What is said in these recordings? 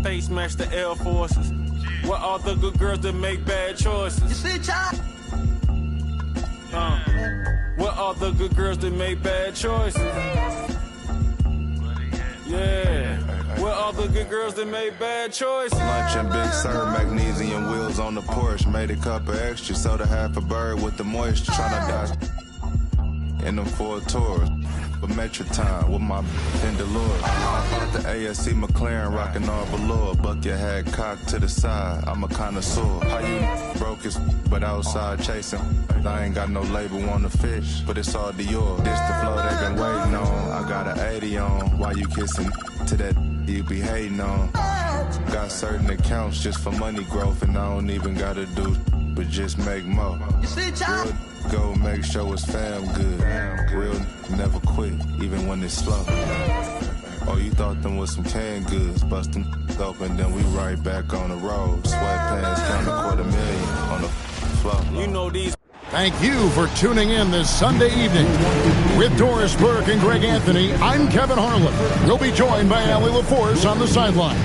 face match the Air Forces. Where all the good girls that make bad choices. You see, child? Where all the good girls that make bad choices. Yeah. Where all the good girls that make bad choices. Lunch and Big Sur, magnesium wheels on the Porsche. Made a cup of extra, sold a half a bird with the moisture. Tryna dodge in them 4 tours. But Metro time with my Indolore. Bought the ASC McLaren, rocking all velour. Bucket hat cocked to the side, I'm a connoisseur. How you broke it, but outside chasing. I ain't got no label on the fish, but it's all Dior. This the flow they been waiting on. I got an 80 on. Why you kissing to that you be hating on? Got certain accounts just for money growth, and I don't even gotta do but just make more. You see, child? Go make sure it's fam good. Real never quit, even when it's slow. Oh, you thought them was some canned goods. Bust them open, then we right back on the road. Sweatpants, count $250,000 on the floor. You know these. Thank you for tuning in this Sunday evening. With Doris Burke and Greg Anthony, I'm Kevin Harlan. We'll be joined by Allie LaForce on the sideline.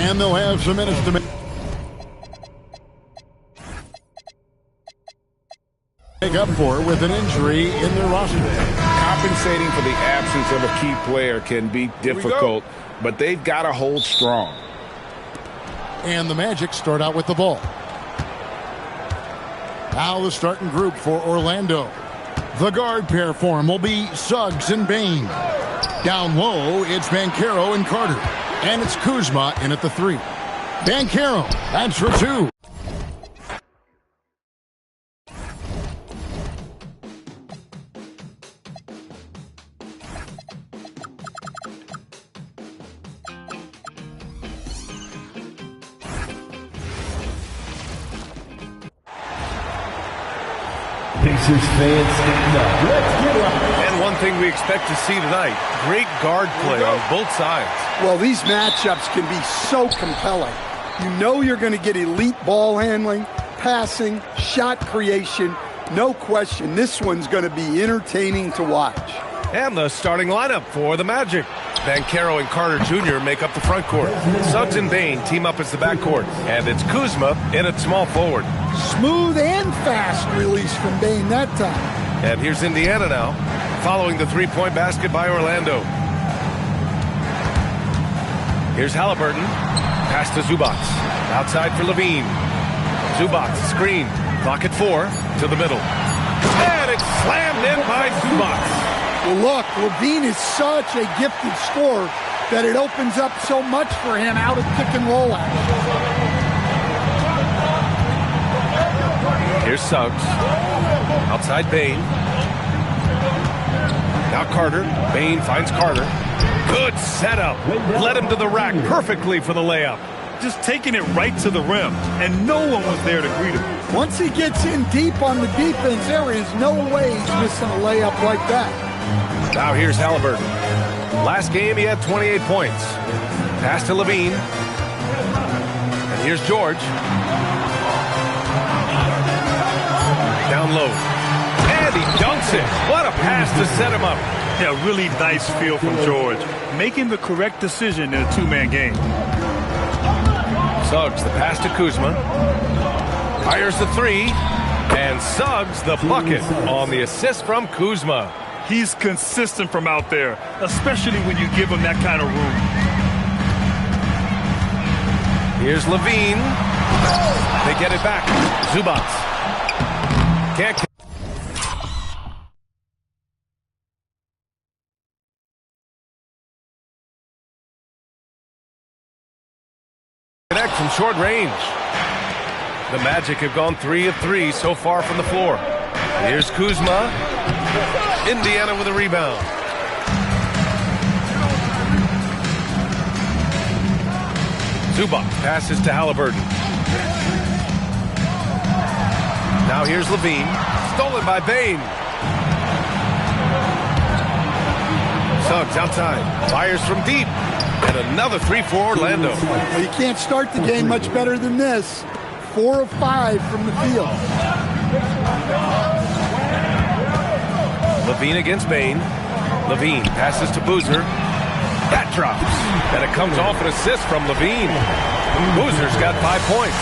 And they'll have some minutes to make up for with an injury in their roster. Compensating for the absence of a key player can be difficult, but they've got to hold strong. And the Magic start out with the ball. Now the starting group for Orlando. The guard pair for him will be Suggs and Bane. Down low, it's Banchero and Carter. And it's Kuzma in at the 3. Banchero, that's for 2. Pacers fans stand up. Let's get up. And one thing we expect to see tonight, great guard play on both sides. Well, these matchups can be so compelling. You know you're going to get elite ball handling, passing, shot creation. No question, this one's going to be entertaining to watch. And the starting lineup for the Magic. Banchero and Carter Jr. make up the front court. Suggs and Bane team up as the backcourt. And it's Kuzma in at small forward. Smooth and fast release from Bane that time. And here's Indiana now, following the three-point basket by Orlando. Here's Halliburton. Pass to Zubac. Outside for Levine. Zubac, screen. Clock at 4 to the middle. And it's slammed in by Zubac. Well, look, Levine is such a gifted scorer that it opens up so much for him out of pick and roll action. Here's Suggs. Outside Bane. Now Carter. Bane finds Carter. Good setup. Led him to the rack perfectly for the layup. Just taking it right to the rim, and no one was there to greet him. Once he gets in deep on the defense, there is no way he's missing a layup like that. Now here's Halliburton. Last game he had 28 points. Pass to Levine. And here's George. Down low. And he dunks it. What a pass to set him up. Yeah, really nice feel from George. Making the correct decision in a two-man game. Suggs, the pass to Kuzma. Fires the 3. And Suggs, the bucket on the assist from Kuzma. He's consistent from out there, especially when you give him that kind of room. Here's Levine. They get it back. Zubac. Can't connect from short range. The Magic have gone 3 of 3 so far from the floor. Here's Kuzma. Indiana with a rebound. Zubac passes to Halliburton. Now here's Levine. Stolen by Bane. Suggs outside. Fires from deep. And another 3 for Orlando. Well, you can't start the game much better than this. 4 of 5 from the field. Levine against Bane. Levine passes to Boozer. That drops. And it comes off an assist from Levine. Boozer's got 5 points.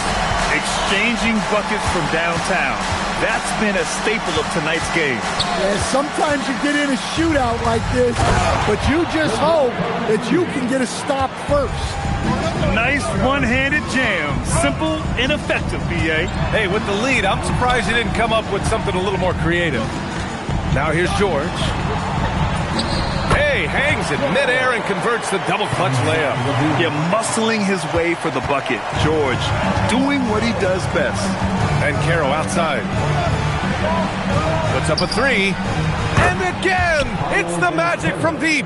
Exchanging buckets from downtown. That's been a staple of tonight's game. Yeah, sometimes you get in a shootout like this, but you just hope that you can get a stop first. Nice one-handed jam. Simple and effective, B.A. Hey, with the lead, I'm surprised he didn't come up with something a little more creative. Now here's George. Hey, hangs in midair and converts the double clutch layup. Yeah, muscling his way for the bucket. George doing what he does best. And Caro outside. Puts up a 3. And again, it's the Magic from deep.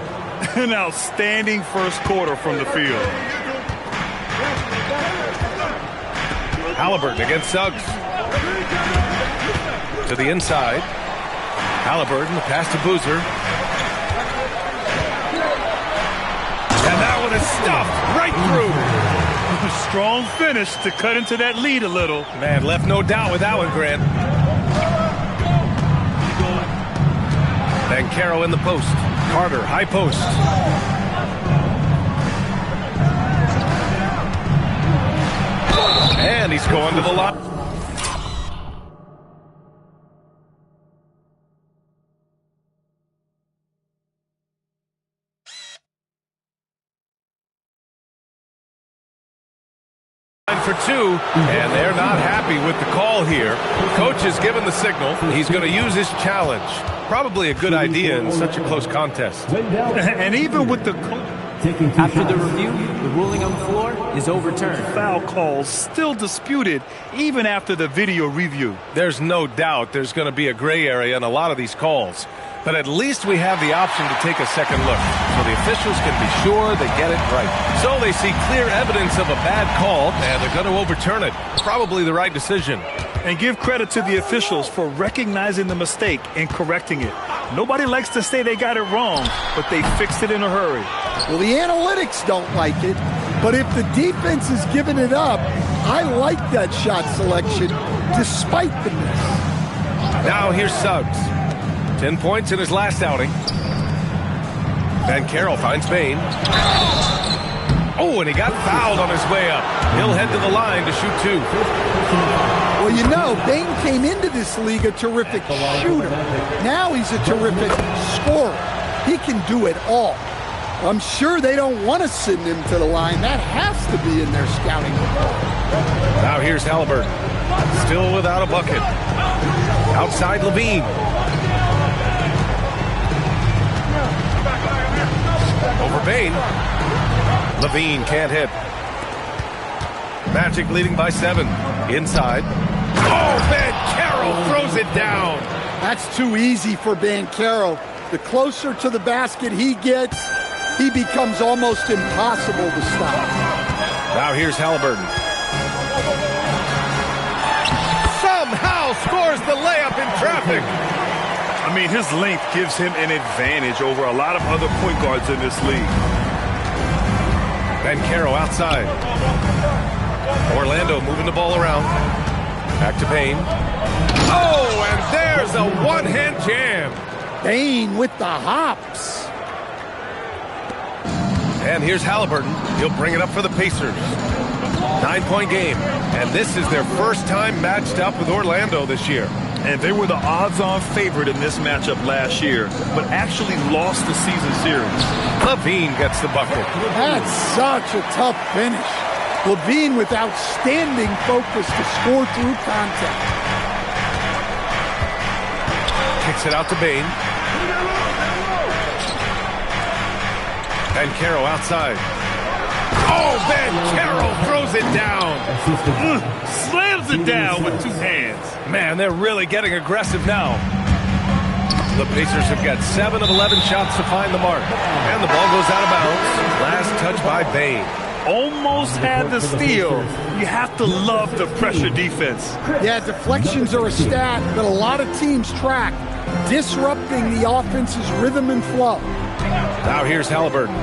An outstanding first quarter from the field. Halliburton against Suggs. To the inside. Halliburton, the pass to Boozer. And that one is stuffed right through. A strong finish to cut into that lead a little. Man, left no doubt with that one, Grant. And Caro in the post. Carter, high post. And he's going to the line. For 2, and they're not happy with the call here. Coach has given the signal. He's going to use his challenge. Probably a good idea in such a close contest. And even with the after the review, the ruling on the floor is overturned. Foul calls still disputed even after the video review. There's no doubt there's going to be a gray area in a lot of these calls. But at least we have the option to take a second look, so the officials can be sure they get it right. So they see clear evidence of a bad call, and they're going to overturn it. Probably the right decision. And give credit to the officials for recognizing the mistake and correcting it. Nobody likes to say they got it wrong, but they fixed it in a hurry. Well, the analytics don't like it, but if the defense is giving it up, I like that shot selection despite the miss. Now here's Suggs. 10 points in his last outing. And Caro finds Bane. Oh, and he got fouled on his way up. He'll head to the line to shoot 2. Well, you know, Bane came into this league a terrific shooter. Now he's a terrific scorer. He can do it all. I'm sure they don't want to send him to the line. That has to be in their scouting report. Now here's Halliburton. Still without a bucket. Outside Levine. Over Bane. Levine can't hit. Magic leading by 7. Inside. Oh, Banchero throws it down. That's too easy for Banchero. The closer to the basket he gets, he becomes almost impossible to stop. Now here's Halliburton. Somehow scores the layup in traffic. I mean, his length gives him an advantage over a lot of other point guards in this league. Banchero outside. Orlando moving the ball around. Back to Bane. Oh, and there's a one-hand jam. Bane with the hops. And here's Halliburton. He'll bring it up for the Pacers. 9-point game. And this is their first time matched up with Orlando this year. And they were the odds-on favorite in this matchup last year, but actually lost the season series. Levine gets the bucket. That's such a tough finish. Levine with outstanding focus to score through contact. Kicks it out to Bane. Banchero outside. Oh, Banchero throws it down. Slams it down with 2 hands. Man, they're really getting aggressive now. The Pacers have got 7 of 11 shots to find the mark. And the ball goes out of bounds. Last touch by Bane. Almost had the steal. You have to love the pressure defense. Yeah, deflections are a stat that a lot of teams track, disrupting the offense's rhythm and flow. Now here's Halliburton.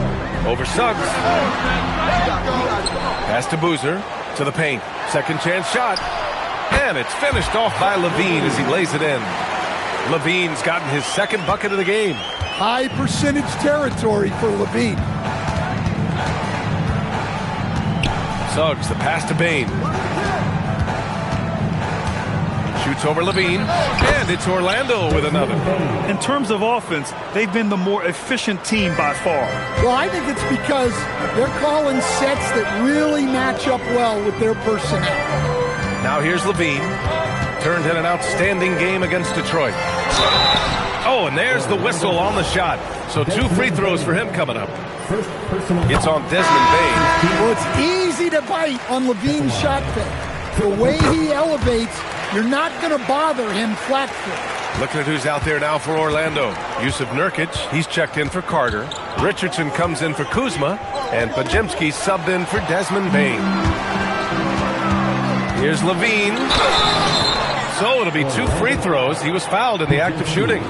Over Suggs. Pass to Boozer. To the paint. Second chance shot. And it's finished off by Levine as he lays it in. Levine's gotten his second bucket of the game. High percentage territory for Levine. Suggs, the pass to Bane. Shoots over Levine, and it's Orlando with another. In terms of offense, they've been the more efficient team by far. Well, I think it's because they're calling sets that really match up well with their personnel. Now here's Levine. Turned in an outstanding game against Detroit. Oh, and there's the whistle on the shot. So 2 free throws for him coming up. It's on Desmond Bane. Well, it's easy to bite on Levine's shot fake. The way he elevates, you're not going to bother him flat-foot. Looking at who's out there now for Orlando. Yusuf Nurkic, he's checked in for Carter. Richardson comes in for Kuzma. And Podziemski subbed in for Desmond Bane. Here's Levine. So it'll be 2 free throws. He was fouled in the act of shooting.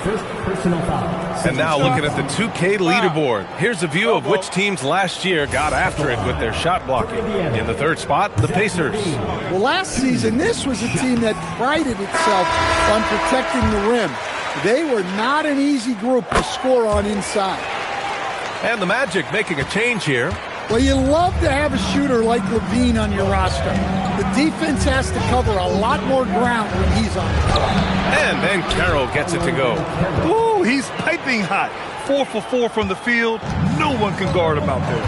First personal foul. And now looking at the 2K leaderboard. Here's a view of which teams last year got after it with their shot blocking. In the 3rd spot, the Pacers. Well, last season, this was a team that prided itself on protecting the rim. They were not an easy group to score on inside. And the Magic making a change here. Well, you love to have a shooter like Levine on your roster. The defense has to cover a lot more ground when he's on the court. And then Carroll gets it to go. Ooh, he's piping hot. 4 for 4 from the field. No one can guard him out there.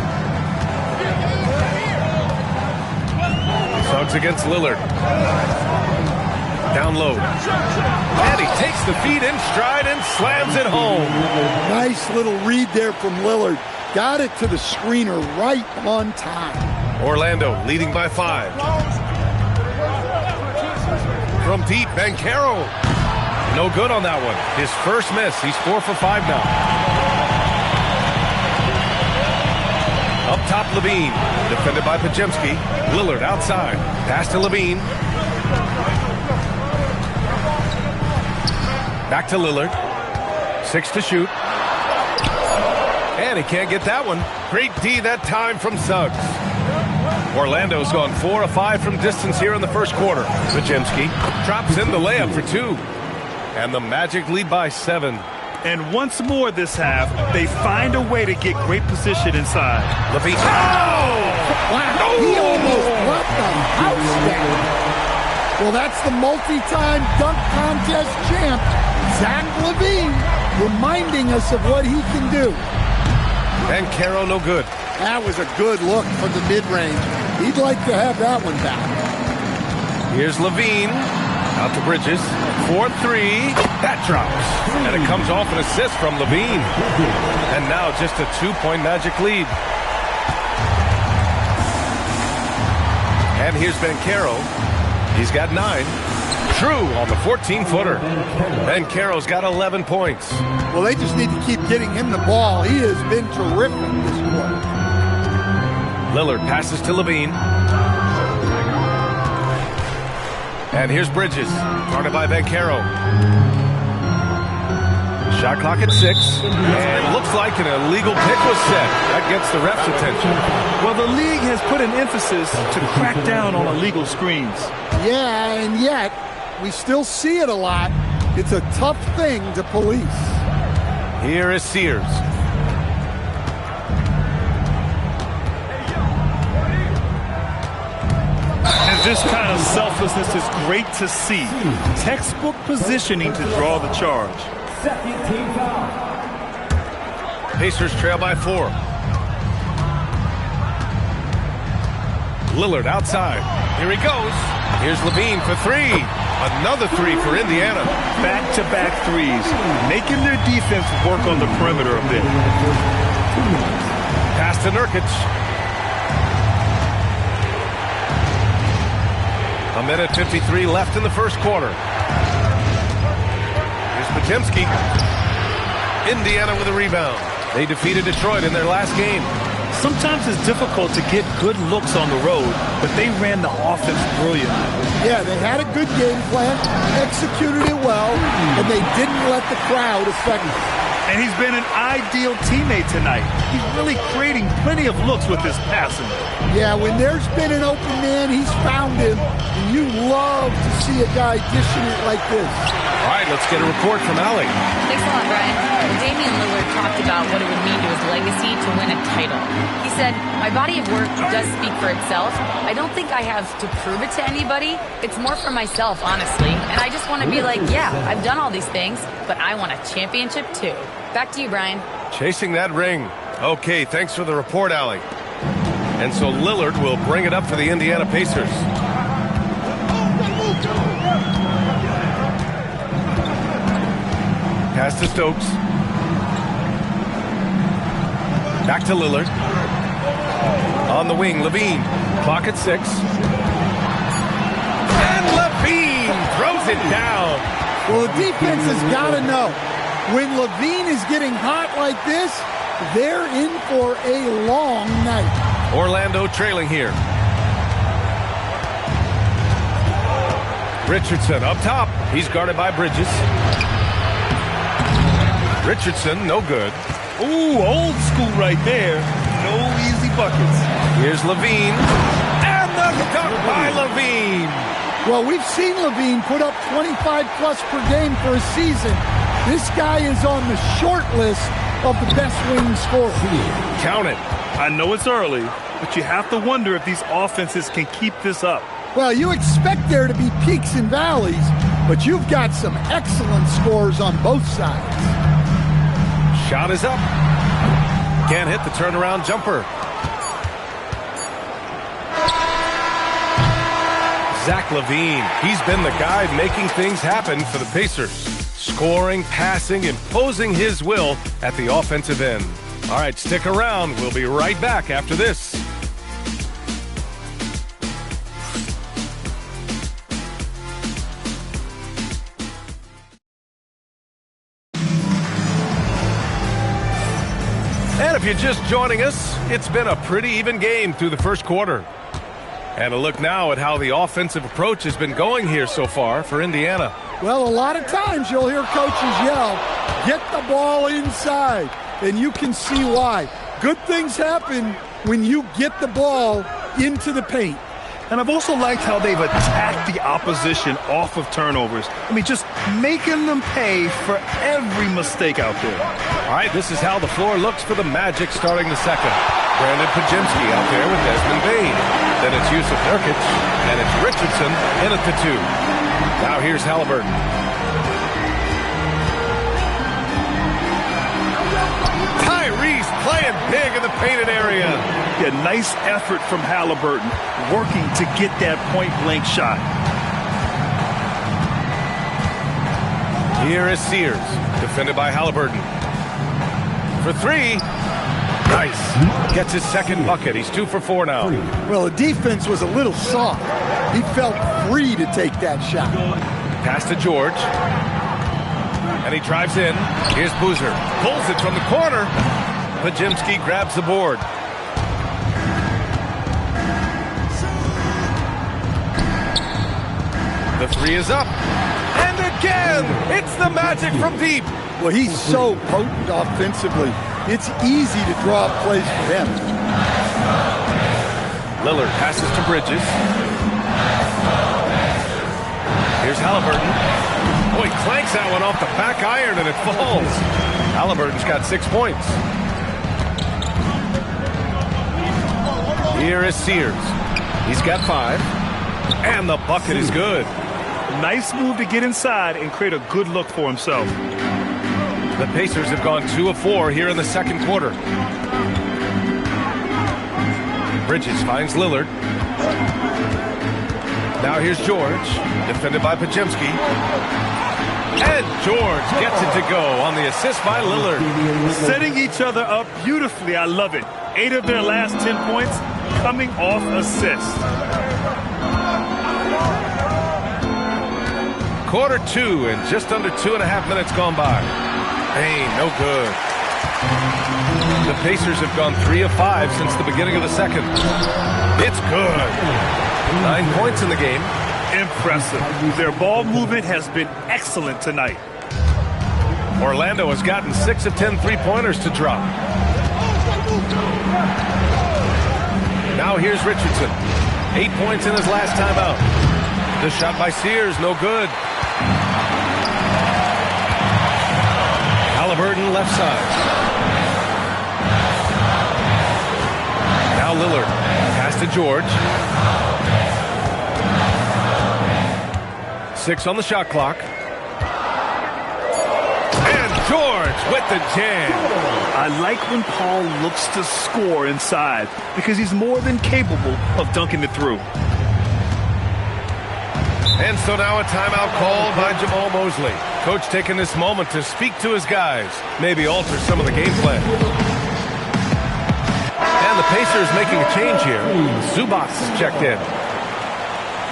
Suggs against Lillard. Down low. And he takes the feed in stride and slams it home. Nice little read there from Lillard. Got it to the screener right on time. Orlando leading by 5. From deep, Banchero. No good on that one. His first miss. He's 4 for 5 now. Up top, Levine. Defended by Podziemski. Lillard outside. Pass to Levine. Back to Lillard. 6 to shoot. And he can't get that one. Great D that time from Suggs. Orlando's gone 4 of 5 from distance here in the first quarter. Podziemski drops in the layup for 2. And the Magic lead by 7. And once more this half, they find a way to get great position inside. Levine. Wow, he almost brought the house down. Well, that's the multi-time dunk contest champ, Zach LaVine, reminding us of what he can do. And Caro no good. That was a good look from the mid-range. He'd like to have that one back. Here's Levine. Out to Bridges. 4-3. That drops. And it comes off an assist from Levine. And now just a 2-point Magic lead. And here's Banchero. He's got 9. True on the 14-footer. Banchero's got 11 points. Well, they just need to keep getting him the ball. He has been terrific this quarter. Lillard passes to Levine. And here's Bridges. Guarded by Banchero. Shot clock at 6. And looks like an illegal pick was set. That gets the ref's attention. Well, the league has put an emphasis to crack down on illegal screens. Yeah, and yet we still see it a lot. It's a tough thing to police. Here is Sears. And this kind of selflessness is great to see. Textbook positioning to draw the charge. Second team foul. Pacers trail by 4. Lillard outside. Here he goes. Here's Levine for 3. Another 3 for Indiana. Back-to-back threes, making their defense work on the perimeter a bit. Pass to Nurkic. A minute 53 left in the first quarter. Here's Podziemski. Indiana with a rebound. They defeated Detroit in their last game. Sometimes it's difficult to get good looks on the road, but they ran the offense brilliantly. Yeah, they had a good game plan, executed it well, and they didn't let the crowd affect them. And he's been an ideal teammate tonight. He's really creating plenty of looks with his passing. Yeah, when there's been an open man, he's found him, and you love to see a guy dishing it like this. All right, let's get a report from Allie. Thanks a lot, Brian. Damian Lillard talked about what it would mean to his legacy to win a title. He said, my body of work does speak for itself. I don't think I have to prove it to anybody. It's more for myself, honestly. And I just want to be like, yeah, I've done all these things, but I want a championship too. Back to you, Brian. Chasing that ring. Okay, thanks for the report, Allie. And so Lillard will bring it up for the Indiana Pacers. Pass to Stokes. Back to Lillard. On the wing, LaVine. Clock at 6. And LaVine throws it down. Well, the defense has got to know. When LaVine is getting hot like this, they're in for a long night. Orlando trailing here. Richardson up top. He's guarded by Bridges. Richardson, no good. Ooh, old school right there. No easy buckets. Here's LaVine. And the dunk by LaVine. Well, we've seen LaVine put up 25-plus per game for a season. This guy is on the short list of the best wing scorers. Count it. I know it's early, but you have to wonder if these offenses can keep this up. Well, you expect there to be peaks and valleys, but you've got some excellent scores on both sides. Shot is up. Can't hit the turnaround jumper. Zach LaVine. He's been the guy making things happen for the Pacers. Scoring, passing, imposing his will at the offensive end. All right, stick around. We'll be right back after this. And if you're just joining us, it's been a pretty even game through the first quarter. And a look now at how the offensive approach has been going here so far for Indiana. Well, a lot of times you'll hear coaches yell, get the ball inside, and you can see why. Good things happen when you get the ball into the paint. And I've also liked how they've attacked the opposition off of turnovers. I mean, just making them pay for every mistake out there. All right, this is how the floor looks for the Magic starting the second. Brandon Podziemski out there with Desmond Bane. Then it's Yusuf Nurkic, and it's Richardson in at the 2. Now here's Halliburton. Tyrese playing big in the painted area. Yeah, nice effort from Halliburton, working to get that point-blank shot. Here is Sears, defended by Halliburton. For 3. Nice. Gets his second bucket. He's 2 for 4 now. Well, the defense was a little soft. He felt free to take that shot. Pass to George. And he drives in. Here's Boozer. Pulls it from the corner. Podziemski grabs the board. The 3 is up. And again, it's the Magic from deep. Well, he's so potent offensively. It's easy to draw up plays for him. Lillard passes to Bridges. Here's Halliburton. Oh, he clanks that one off the back iron and it falls. Halliburton's got 6 points. Here is Sears. He's got 5. And the bucket is good. Nice move to get inside and create a good look for himself. The Pacers have gone 2 of 4 here in the second quarter. Bridges finds Lillard. Now here's George, defended by Podziemski. And George gets it to go on the assist by Lillard. Setting each other up beautifully. I love it. 8 of their last 10 points coming off assists. Quarter 2 and just under 2.5 minutes gone by. Bane, no good. The Pacers have gone 3 of 5 since the beginning of the second. It's good. 9 points in the game. Impressive. Their ball movement has been excellent tonight. Orlando has gotten 6 of 10 three-pointers to drop. Now here's Richardson. 8 points in his last timeout. The shot by Sears, no good. Halliburton left side. Lillard. Pass to George. 6 on the shot clock. And George with the jam. I like when Paul looks to score inside because he's more than capable of dunking it through. And so now a timeout called by Jamal Mosley. Coach taking this moment to speak to his guys, maybe alter some of the game plan. And the Pacers making a change here. Zubac checked in.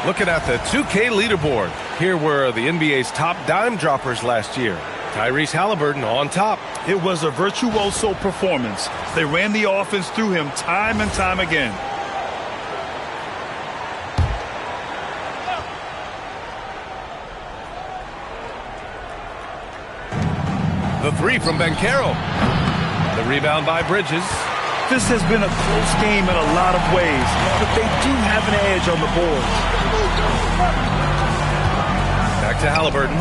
Looking at the 2K leaderboard, here were the NBA's top dime droppers last year. Tyrese Halliburton on top. It was a virtuoso performance. They ran the offense through him time and time again. The 3 from Banchero. The rebound by Bridges. This has been a close game in a lot of ways, but they do have an edge on the board. Back to Halliburton.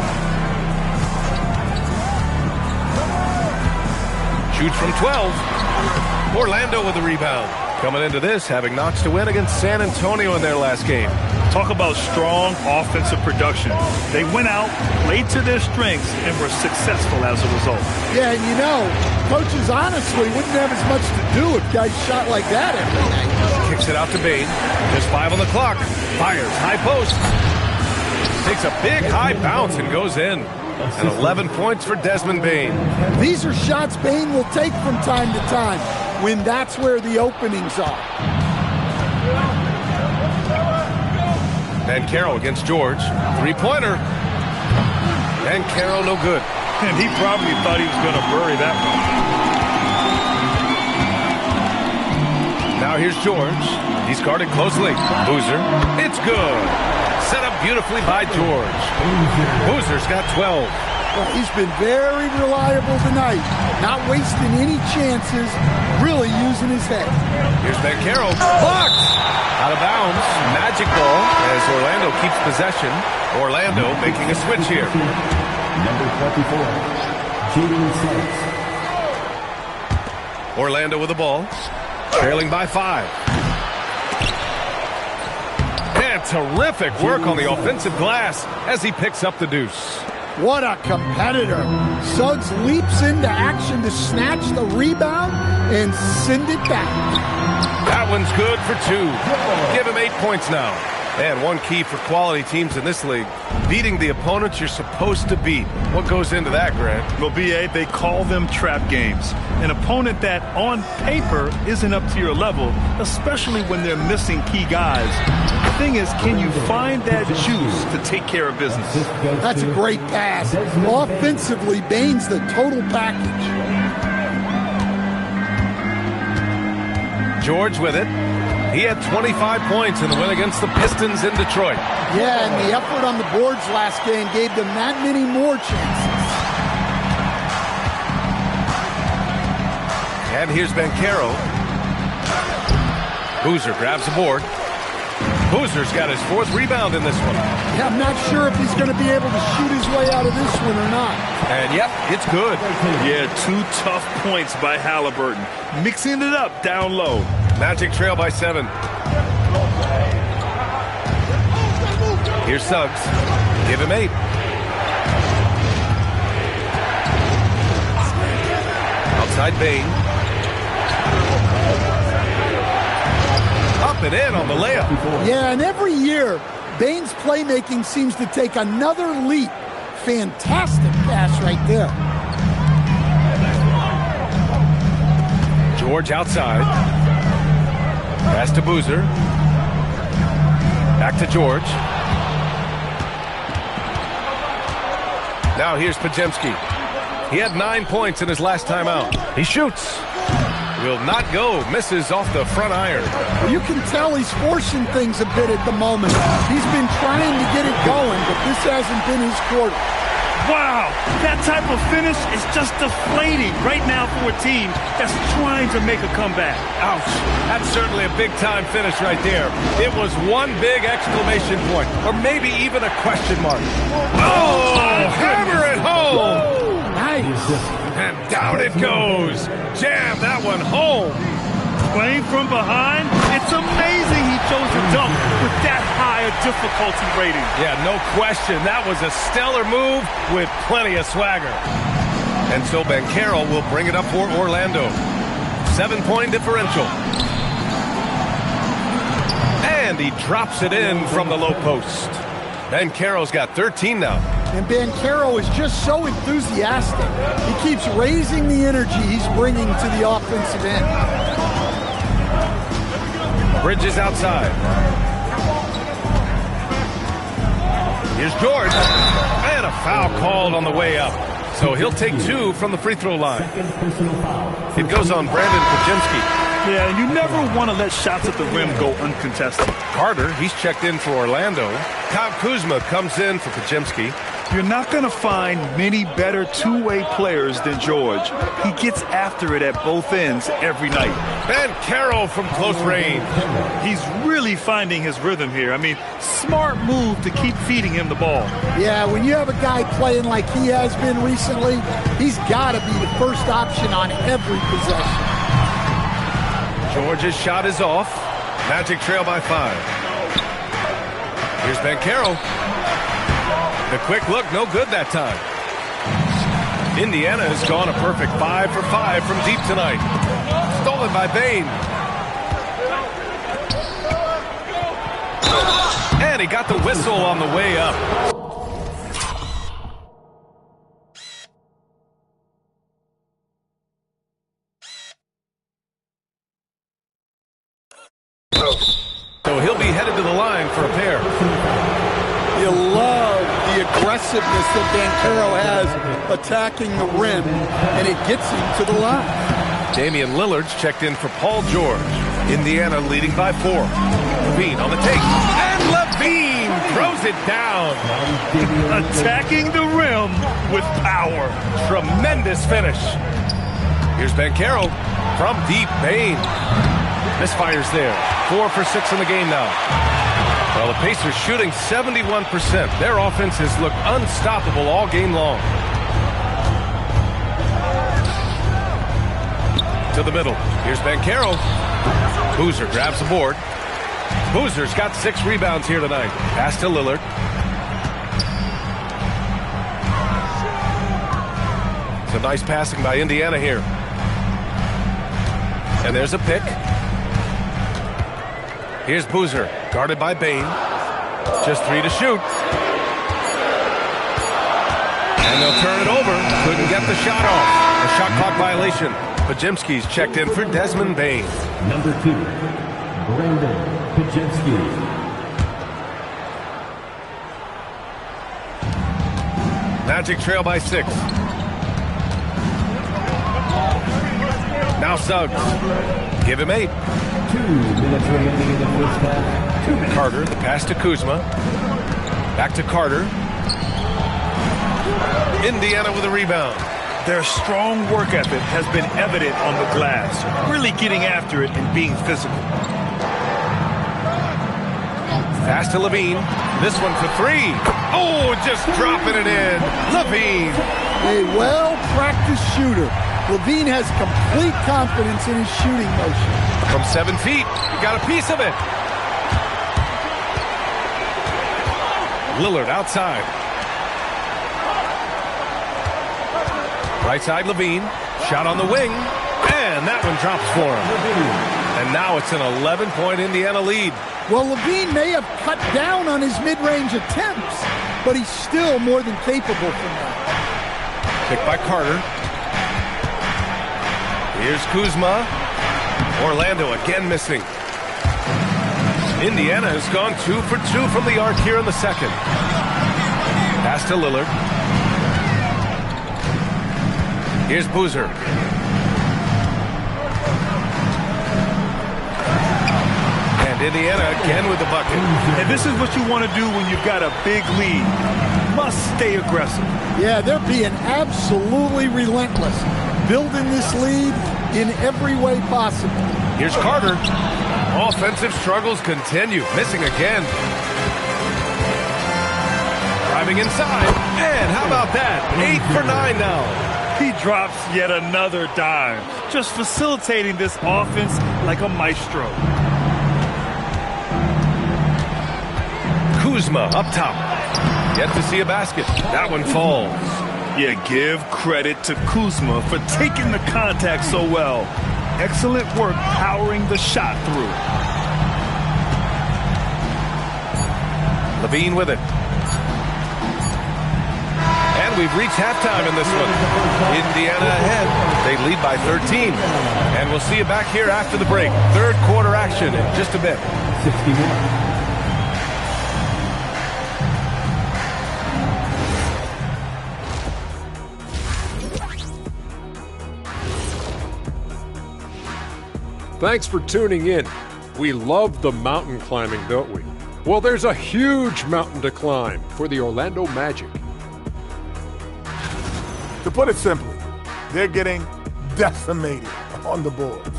Shoots from 12. Orlando with the rebound. Coming into this, having notched a win against San Antonio in their last game. Talk about strong offensive production. They went out, played to their strengths, and were successful as a result. Yeah, and you know, coaches honestly wouldn't have as much to do if guys shot like that every night. Kicks it out to Bane. Just 5 on the clock. Fires, high post. Takes a big high bounce and goes in. And 11 points for Desmond Bane. These are shots Bane will take from time to time when that's where the openings are. Banchero against George. 3-pointer. Banchero no good. And he probably thought he was going to bury that one. Now here's George. He's guarded closely. Boozer. It's good. Set up beautifully by George. Boozer's got 12. Well, he's been very reliable tonight. Not wasting any chances. Really using his head. Here's Banchero. Blocked! Out of bounds. Magic ball as Orlando keeps possession. Orlando making a switch here. Number 24, Jalen Suggs. Orlando with the ball. Trailing by 5. And terrific work on the offensive glass as he picks up the deuce. What a competitor. Suggs leaps into action to snatch the rebound and send it back. That one's good for 2. Give him 8 points now. And one key for quality teams in this league, beating the opponents you're supposed to beat. What goes into that, Grant? Well, B.A., they call them trap games. An opponent that, on paper, isn't up to your level, especially when they're missing key guys. The thing is, can you find that juice to take care of business? That's a great pass. Offensively, Bane's the total package. George with it. He had 25 points in the win against the Pistons in Detroit. Yeah, and the effort on the boards last game gave them that many more chances. And here's Banchero. Boozer grabs the board. Boozer's got his 4th rebound in this one. Yeah, I'm not sure if he's going to be able to shoot his way out of this one or not. And yep, it's good. Yeah, 2 tough points by Halliburton. Mixing it up down low. Magic trail by 7. Here's Suggs. Give him 8. Outside Bane. Up and in on the layup. Yeah, and every year, Bane's playmaking seems to take another leap. Fantastic pass right there. George outside. Pass to Boozer. Back to George. Now here's Podziemski. He had 9 points in his last time out. He shoots. Will not go. Misses off the front iron. Well, you can tell he's forcing things a bit at the moment. He's been trying to get it going, but this hasn't been his quarter. Wow, that type of finish is just deflating right now for a team that's trying to make a comeback. Ouch. That's certainly a big-time finish right there. It was one big exclamation point, or maybe even a question mark. Oh, hammer it home. Woo, nice. And down it goes. Jam that one home. Playing from behind, It's amazing he chose to dunk with that high a difficulty rating. Yeah, no question. That was a stellar move with plenty of swagger. And so Banchero will bring it up for Orlando. 7-point differential. And he drops it in from the low post. Banchero's got 13 now. And Banchero is just so enthusiastic. He keeps raising the energy he's bringing to the offensive end. Bridges outside. Here's George. And a foul called on the way up. So he'll take 2 from the free throw line. It goes on Brandon Podziemski. Yeah, and you never want to let shots at the rim go uncontested. Carter, he's checked in for Orlando. Kyle Kuzma comes in for Podziemski. You're not going to find many better two-way players than George. He gets after it at both ends every night. Banchero from close range. He's really finding his rhythm here. I mean, smart move to keep feeding him the ball. Yeah, when you have a guy playing like he has been recently, he's got to be the first option on every possession. George's shot is off. Magic trail by 5. Here's Banchero. The quick look, no good that time. Indiana has gone a perfect 5 for 5 from deep tonight. Stolen by Bane. And he got the whistle on the way up. So he'll be headed to the line for a pair. You love the aggressiveness that Banchero has attacking the rim, and it gets him to the line. Damian Lillard's checked in for Paul George. Indiana leading by 4. Levine on the take. And Levine throws it down. Attacking the rim with power. Tremendous finish. Here's Banchero from deep. Bane. Misfires there. 4 for 6 in the game now. Well, the Pacers shooting 71%. Their offense has looked unstoppable all game long. To the middle. Here's Banchero. Boozer grabs the board. Boozer's got 6 rebounds here tonight. Pass to Lillard. Some nice passing by Indiana here. And there's a pick. Here's Boozer, guarded by Bane. Just 3 to shoot. And they'll turn it over. Couldn't get the shot off. A shot clock violation. Podziemski's checked in for Desmond Bane. Number 2, Brandon Podziemski. Magic trail by 6. Now Suggs. Give him 8. 2 minutes remaining in the first half. 2 minutes. Carter, the pass to Kuzma. Back to Carter. Indiana with a rebound. Their strong work ethic has been evident on the glass, really getting after it and being physical. Pass to Levine. This one for 3. Oh, just dropping it in. Levine. A well-practiced shooter. Levine has complete confidence in his shooting motion. From 7 feet, he got a piece of it. Lillard outside. Right side, Levine. Shot on the wing. And that one drops for him. And now it's an 11-point Indiana lead. Well, Levine may have cut down on his mid-range attempts, but he's still more than capable from that. Picked by Carter. Here's Kuzma. Orlando again missing. Indiana has gone 2 for 2 from the arc here in the second. Pass to Lillard. Here's Boozer. And Indiana again with the bucket. And this is what you want to do when you've got a big lead. You must stay aggressive. Yeah, they're being absolutely relentless, building this lead in every way possible. Here's Carter. Offensive struggles continue. Missing again. Driving inside. And how about that? 8 for 9 now. He drops yet another dime. Just facilitating this offense like a maestro. Kuzma up top. Yet to see a basket. That one falls. Yeah, give credit to Kuzma for taking the contact so well. Excellent work powering the shot through. Levine with it. And we've reached halftime in this one. Indiana ahead. They lead by 13. And we'll see you back here after the break. Third quarter action in just a bit. 60 minutes. Thanks for tuning in. We love the mountain climbing, don't we? Well, there's a huge mountain to climb for the Orlando Magic. To put it simply, they're getting decimated on the boards.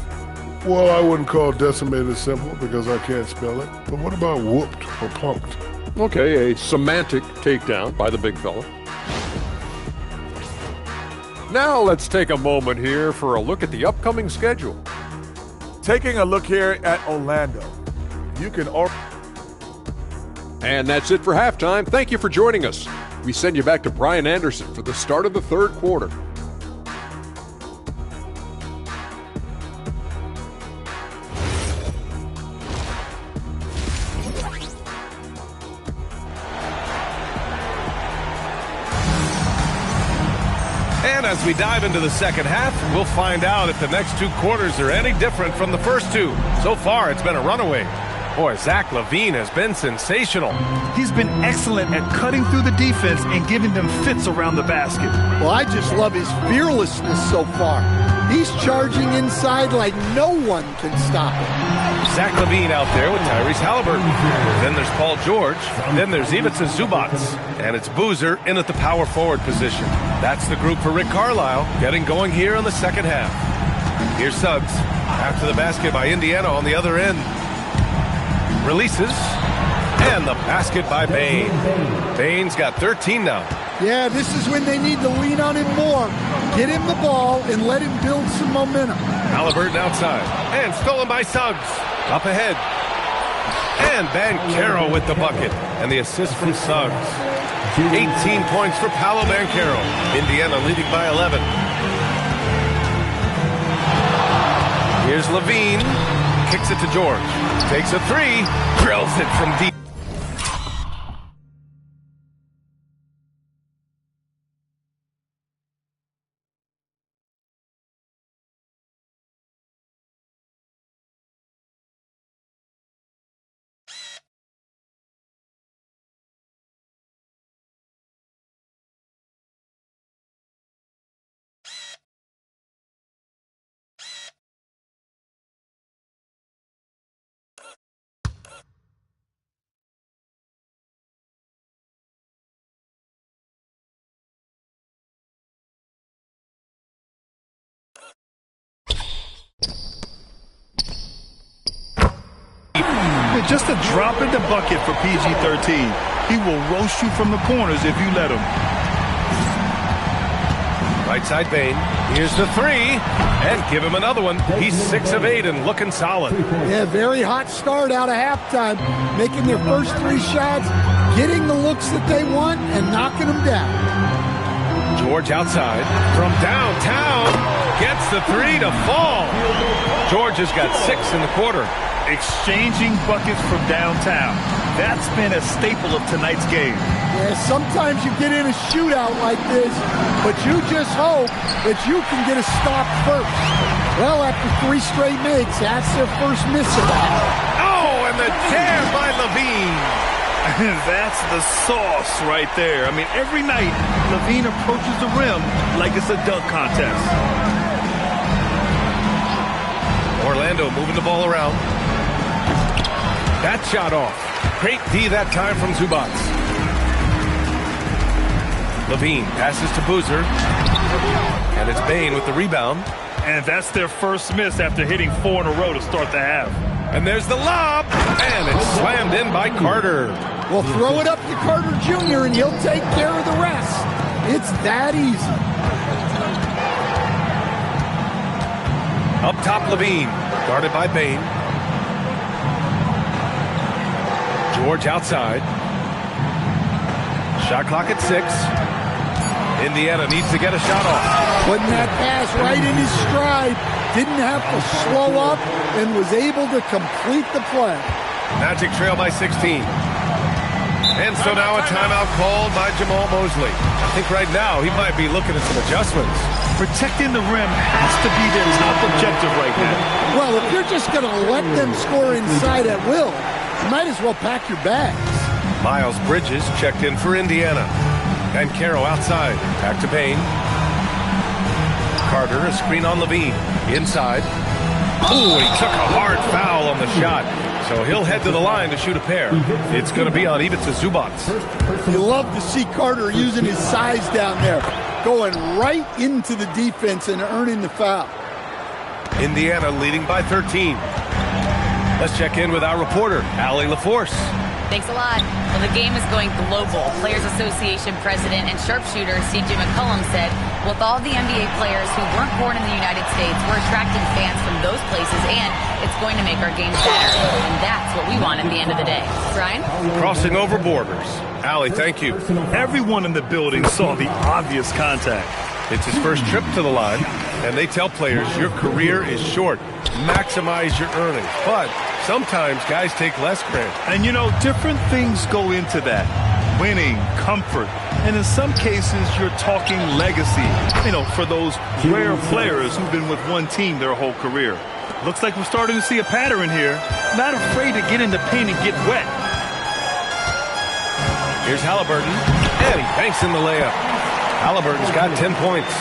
Well, I wouldn't call decimated simple because I can't spell it. But what about whooped or punked? Okay, a semantic takedown by the big fella. Now let's take a moment here for a look at the upcoming schedule. Taking a look here at Orlando, you can... And that's it for halftime. Thank you for joining us. We send you back to Brian Anderson for the start of the third quarter. And as we dive into the second half, we'll find out if the next two quarters are any different from the first two. So far, it's been a runaway. Boy, Zach LaVine has been sensational. He's been excellent at cutting through the defense and giving them fits around the basket. Well, I just love his fearlessness so far. He's charging inside like no one can stop him. Zach LaVine out there with Tyrese Halliburton. Then there's Paul George. Then there's Ivica Zubac. And it's Boozer in at the power forward position. That's the group for Rick Carlisle getting going here in the second half. Here's Suggs. After the basket by Indiana on the other end. Releases. And the basket by Bane. Bane's got 13 now. Yeah, this is when they need to lean on him more. Get him the ball and let him build some momentum. Halliburton outside. And stolen by Suggs. Up ahead. And Banchero with the bucket. And the assist from Suggs. 18 points for Paolo Banchero. Indiana leading by 11. Here's Levine. Kicks it to George. Takes a three. Drills it from deep. Just a drop in the bucket for PG-13. He will roast you from the corners if you let him. Right side Bane. Here's the three. And give him another one. He's 6 of 8 and looking solid. Yeah, very hot start out of halftime. Making their first 3 shots, getting the looks that they want, and knocking them down. George outside. From downtown. Gets the three to fall. George has got 6 in the quarter. Exchanging buckets from downtown. That's been a staple of tonight's game. Yeah, sometimes you get in a shootout like this, but you just hope that you can get a stop first. Well, after 3 straight makes, that's their first miss of that. Oh, and the tear by Levine. That's the sauce right there. I mean, every night, Levine approaches the rim like it's a dunk contest. Orlando moving the ball around. That shot off. Great D that time from Zubac. Levine passes to Boozer. And it's Bane with the rebound. And that's their first miss after hitting 4 in a row to start the half. And there's the lob. And it's slammed in by Carter. Well, throw it up to Carter Jr. and he'll take care of the rest. It's that easy. Up top, Levine. Guarded by Bane. George outside. Shot clock at 6. Indiana needs to get a shot off. Putting that pass right in his stride. Didn't have to slow up and was able to complete the play. Magic trail by 16. And so now a timeout called by Jamal Mosley. I think right now he might be looking at some adjustments. Protecting the rim has to be their top objective right now. Well, if you're just going to let them score inside at will, you might as well pack your bags. Miles Bridges checked in for Indiana. Banchero outside. Back to Bane. Carter, a screen on Levine. Inside. Oh, he took a hard foul on the shot. So he'll head to the line to shoot a pair. It's going to be on Ivica Zubac. You love to see Carter using his size down there, going right into the defense and earning the foul. Indiana leading by 13. Let's check in with our reporter, Allie LaForce. Thanks a lot. Well, the game is going global. Players Association president and sharpshooter C.J. McCollum said, with all the NBA players who weren't born in the United States, we're attracting fans from those places, and it's going to make our game better. And that's what we want at the end of the day. Brian? Crossing over borders. Allie, thank you. Everyone in the building saw the obvious contact. It's his first trip to the line, and they tell players your career is short. Maximize your earnings. But sometimes guys take less credit. And, you know, different things go into that. Winning, comfort, and in some cases, you're talking legacy, you know, for those rare players who've been with one team their whole career. Looks like we're starting to see a pattern here. Not afraid to get in the paint and get wet. Here's Halliburton, and he banks in the layup. Halliburton's got 10 points.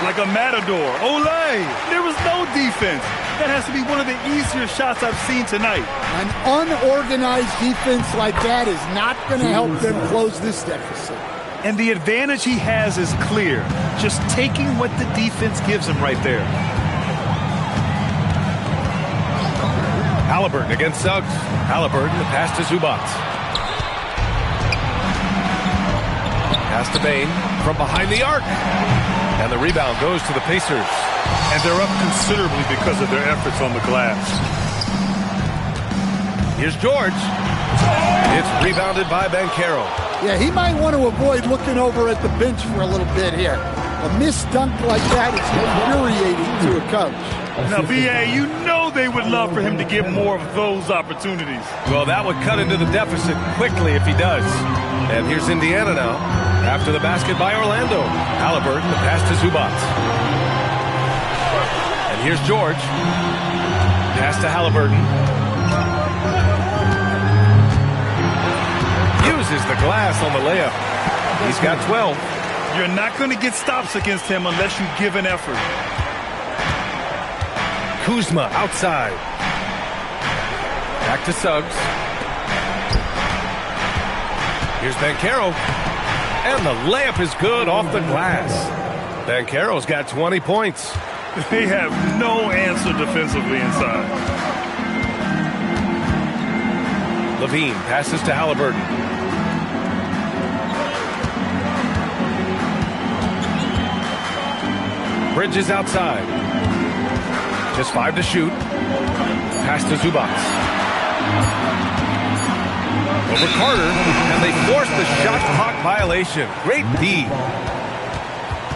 Like a matador. Olay! There was no defense. That has to be one of the easier shots I've seen tonight. An unorganized defense like that is not going to help them close this deficit. And the advantage he has is clear. Just taking what the defense gives him right there. Halliburton against Suggs. Halliburton, the pass to Zubac. Pass to Bane from behind the arc. And the rebound goes to the Pacers. And they're up considerably because of their efforts on the glass. Here's George. It's rebounded by Banchero. Yeah, he might want to avoid looking over at the bench for a little bit here. A missed dunk like that is infuriating to a coach. Now, B.A., you know they would love for him to get more of those opportunities. Well, that would cut into the deficit quickly if he does. And here's Indiana now. After the basket by Orlando. Halliburton, the pass to Zubac. And here's George. Pass to Halliburton. Uses the glass on the layup. He's got 12. You're not going to get stops against him unless you give an effort. Kuzma outside. Back to Suggs. Here's Banchero. And the layup is good off the glass. Banchero's got 20 points. They have no answer defensively inside. Levine passes to Halliburton. Bridges outside. Just 5 to shoot. Pass to Zubac. Over Carter, and they force the shot clock violation. Great D.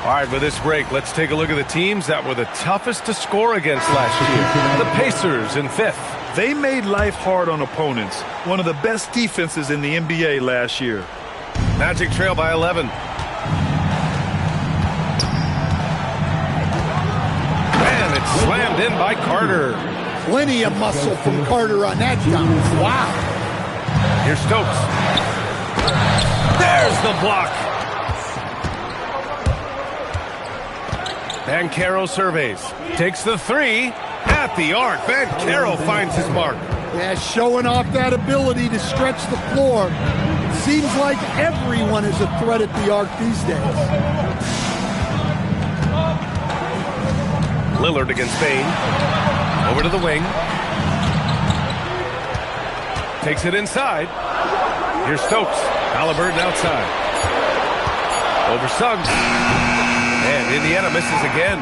All right, with this break, let's take a look at the teams that were the toughest to score against last year. The Pacers in 5th. They made life hard on opponents. One of the best defenses in the NBA last year. Magic trail by 11. And it's slammed in by Carter. Plenty of muscle from Carter on that dunk. Wow. Here's Stokes. There's the block. Banchero surveys. Takes the 3 at the arc. Banchero finds his mark. Yeah, showing off that ability to stretch the floor. It seems like everyone is a threat at the arc these days. Lillard against Bane. Over to the wing. Takes it inside. Here's Stokes. Halliburton outside. Over Suggs. And Indiana misses again.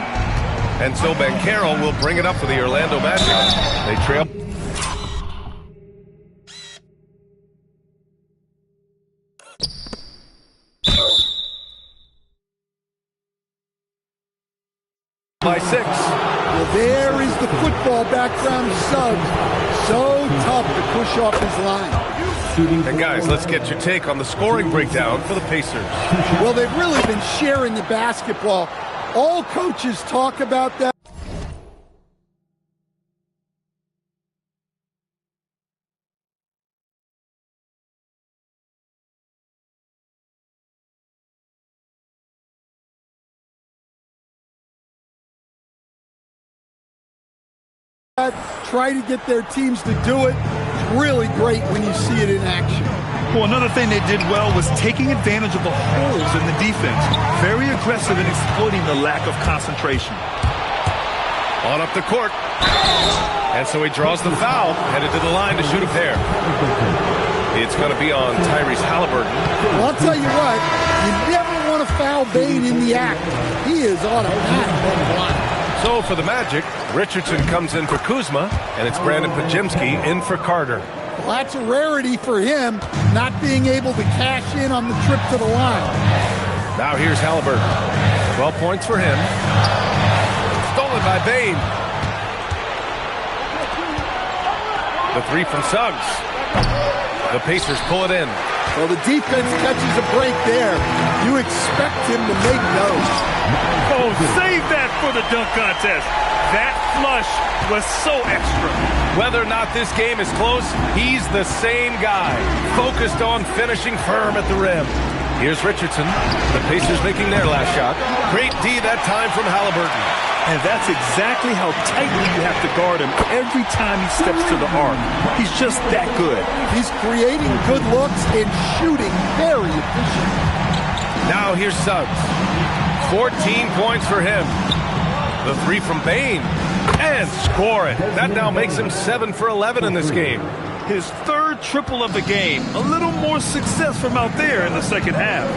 And so Banchero will bring it up for the Orlando Magic. They trail. by 6. Well, there is the football background of Suggs. So tough to push off his line. And guys, let's get your take on the scoring breakdown for the Pacers. Well, they've really been sharing the basketball. All coaches talk about that. Try to get their teams to do it. It's really great when you see it in action. Well, another thing they did well was taking advantage of the holes in the defense. Very aggressive in exploiting the lack of concentration. On up the court. And so he draws the foul, headed to the line to shoot a pair. It's going to be on Tyrese Halliburton. Well, I'll tell you what, you never want to foul Bane in the act. He is automatic on the line. So for the Magic, Richardson comes in for Kuzma, and it's Brandon Podziemski in for Carter. Well, that's a rarity for him, not being able to cash in on the trip to the line. Now here's Halliburton. 12 points for him. Stolen by Bane. The 3 from Suggs. The Pacers pull it in. Well, the defense catches a break there. You expect him to make those. Oh, save that for the dunk contest. That flush was so extra. Whether or not this game is close, he's the same guy, focused on finishing firm at the rim. Here's Richardson. The Pacers making their last shot. Great D that time from Halliburton. And that's exactly how tightly you have to guard him every time he steps to the arc. He's just that good. He's creating good looks and shooting very efficient. Now here's Suggs. 14 points for him. The 3 from Bane. And score it. That now makes him 7 for 11 in this game. His 3rd triple of the game. A little more success from out there in the second half.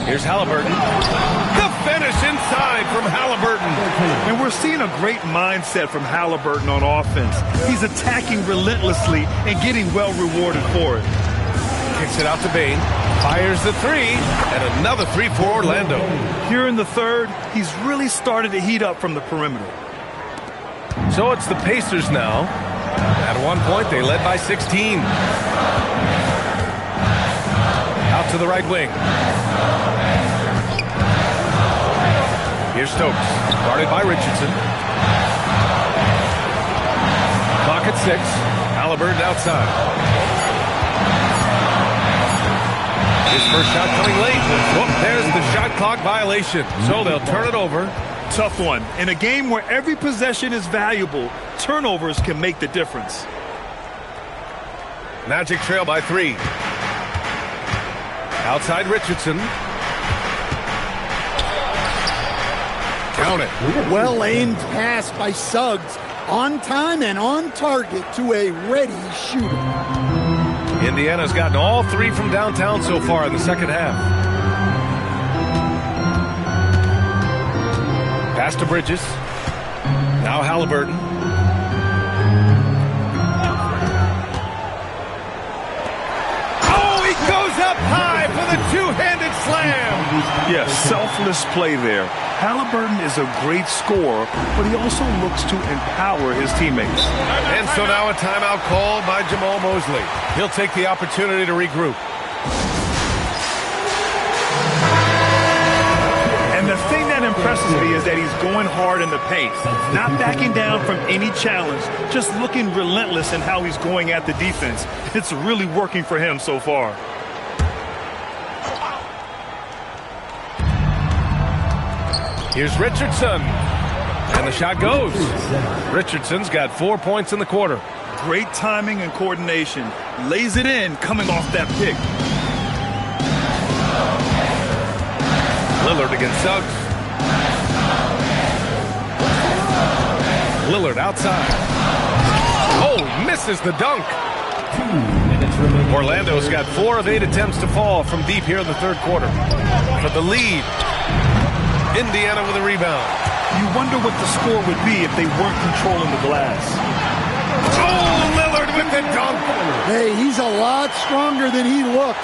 Here's Halliburton. The finish inside from Halliburton. And we're seeing a great mindset from Halliburton on offense. He's attacking relentlessly and getting well rewarded for it. Kicks it out to Bane. Fires the 3. And another 3 for Orlando. Here in the 3rd, he's really started to heat up from the perimeter. So it's the Pacers now. At one point, they led by 16. Out to the right wing. Here's Stokes, guarded by Richardson. Clock at 6. Halliburton outside. His first shot coming late. Whoop, there's the shot clock violation. So they'll turn it over. Tough one. In a game where every possession is valuable, turnovers can make the difference. Magic trail by 3. Outside Richardson. Count it. Well-aimed pass by Suggs. On time and on target to a ready shooter. Indiana's gotten all 3 from downtown so far in the second half. Pass to Bridges. Now Halliburton. Oh, he goes up high for the two-handed slam. Yes, selfless play there. Halliburton is a great scorer, but he also looks to empower his teammates. And so now a timeout called by Jamal Mosley. He'll take the opportunity to regroup. And the thing that impresses me is that he's going hard in the paint, not backing down from any challenge, just looking relentless in how he's going at the defense. It's really working for him so far. Here's Richardson. And the shot goes. Richardson's got 4 points in the quarter. Great timing and coordination. Lays it in coming off that pick. Lillard against Suggs. Lillard outside. Oh, misses the dunk. Orlando's got 4 of 8 attempts to fall from deep here in the third quarter. For the lead. Indiana with a rebound. You wonder what the score would be if they weren't controlling the glass. Oh, Lillard with the dunk. Hey, he's a lot stronger than he looks.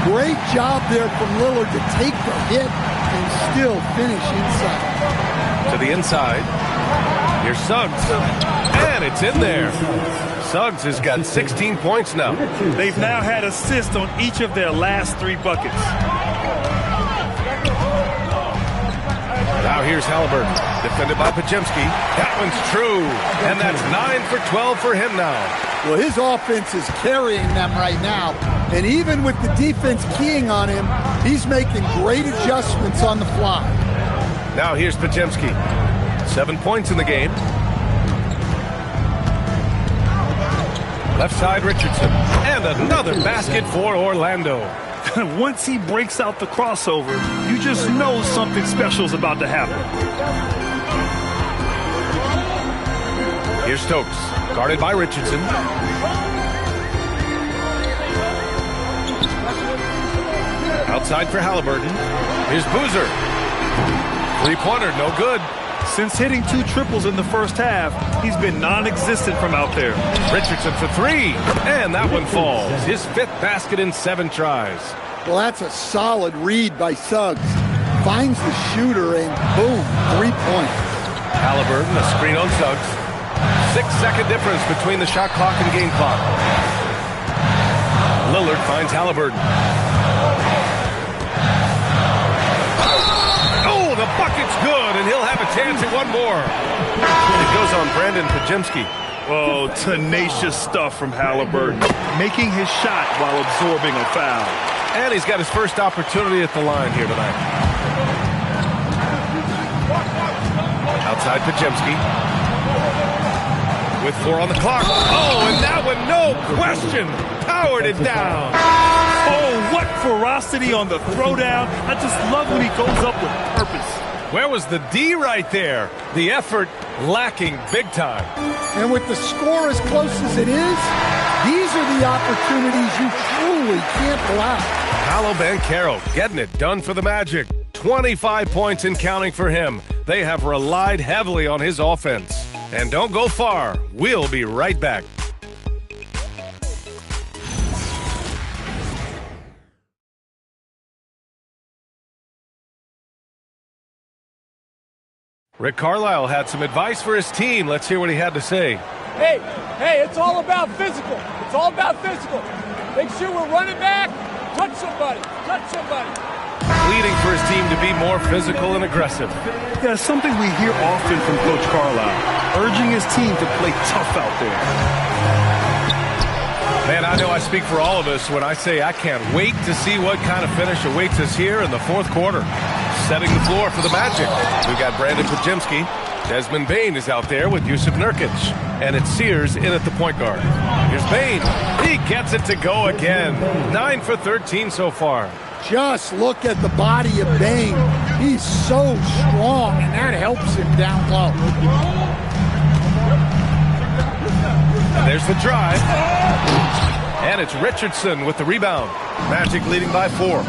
Great job there from Lillard to take the hit and still finish inside. To the inside. Here's Suggs. And it's in there. Suggs has got 16 points now. They've now had assists on each of their last 3 buckets. Now here's Halliburton, defended by Podziemski. That one's true, and that's 9 for 12 for him now. Well, his offense is carrying them right now, and even with the defense keying on him, he's making great adjustments on the fly. Now here's Podziemski. 7 points in the game. Left side, Richardson. And another basket for Orlando. Once he breaks out the crossover, you just know something special is about to happen. Here's Stokes, guarded by Richardson. Outside for Halliburton. Here's Boozer. 3-pointer, no good. Since hitting 2 triples in the first half, he's been non-existent from out there. Richardson for 3, and that one falls. His 5th basket in 7 tries. Well, that's a solid read by Suggs. Finds the shooter, and boom, 3 points. Halliburton, a screen on Suggs. 6-second difference between the shot clock and game clock. Lillard finds Halliburton. Oh, the bucket's good, and he'll have a chance at one more. It goes on Brandon Podziemski. Oh, tenacious stuff from Halliburton, making his shot while absorbing a foul. And he's got his first opportunity at the line here tonight. Outside Podziemski. With 4 on the clock. Oh, and that one, no question, powered it down. Oh, what ferocity on the throwdown. I just love when he goes up with purpose. Where was the D right there? The effort lacking big time. And with the score as close as it is, these are the opportunities you truly can't allow. Paolo Banchero getting it done for the Magic. 25 points and counting for him. They have relied heavily on his offense. And don't go far. We'll be right back. Rick Carlisle had some advice for his team. Let's hear what he had to say. Hey, it's all about physical. It's all about physical. Make sure we're running back. Touch somebody. Pleading for his team to be more physical and aggressive. Yeah, something we hear often from Coach Carlisle, urging his team to play tough out there. Man, I know I speak for all of us when I say I can't wait to see what kind of finish awaits us here in the 4th quarter. Setting the floor for the Magic. We've got Brandon Podziemski. Desmond Bane is out there with Jusuf Nurkic. And it's Sears in at the point guard. Here's Bane. He gets it to go again. 9 for 13 so far. Just look at the body of Bane. He's so strong, and that helps him down low. And there's the drive. And it's Richardson with the rebound. Magic leading by 4.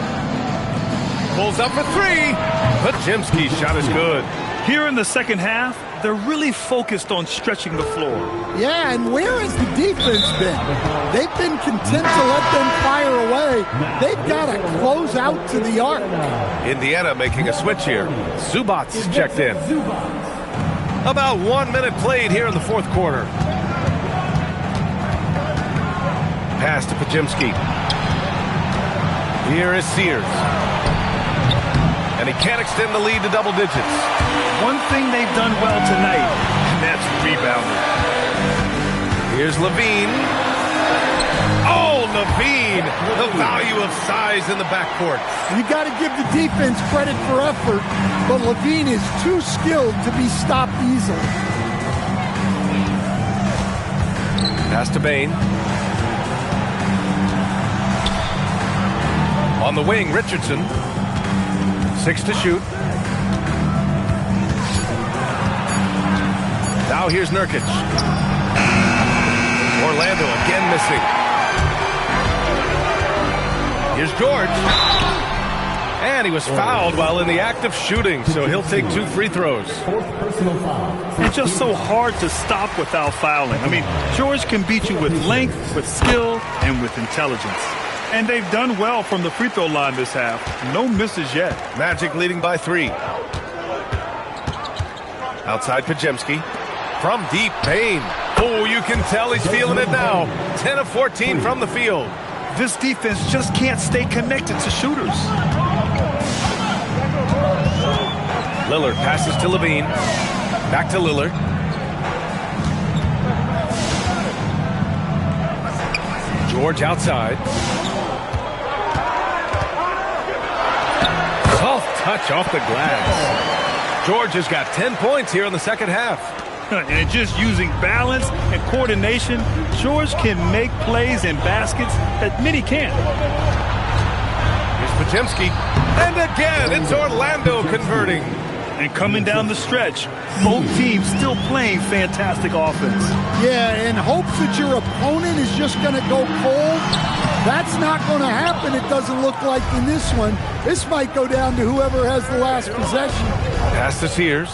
Pulls up for 3. Podziemski's shot is good. Here in the second half, they're really focused on stretching the floor. Yeah, and where has the defense been? They've been content to let them fire away. They've got to close out to the arc. Indiana making a switch here. Zubac checked in. About 1 minute played here in the 4th quarter. Pass to Podziemski. Here is Sears. And he can't extend the lead to double digits. One thing they've done well tonight, and that's rebounding. Here's Levine. Oh, Levine! The value of size in the backcourt. You got to give the defense credit for effort, but Levine is too skilled to be stopped easily. Pass to Bane. On the wing, Richardson. 6 to shoot. Now here's Nurkic. Orlando again missing. Here's George. And he was fouled while in the act of shooting, so he'll take 2 free throws. It's just so hard to stop without fouling. I mean, George can beat you with length, with skill, and with intelligence. And they've done well from the free throw line this half. No misses yet. Magic leading by 3. Outside Podziemski. From deep, Payne. Oh, you can tell he's feeling it now. 10 of 14 from the field. This defense just can't stay connected to shooters. Lillard passes to Levine. Back to Lillard. George outside. Soft touch off the glass. George has got 10 points here in the second half. And just using balance and coordination, George can make plays and baskets that many can't. Here's Podziemski. And again, it's Orlando converting. And coming down the stretch, both teams still playing fantastic offense. Yeah, and hopes that your opponent is just going to go cold. That's not going to happen, it doesn't look like in this one. This might go down to whoever has the last possession. Pass to Sears.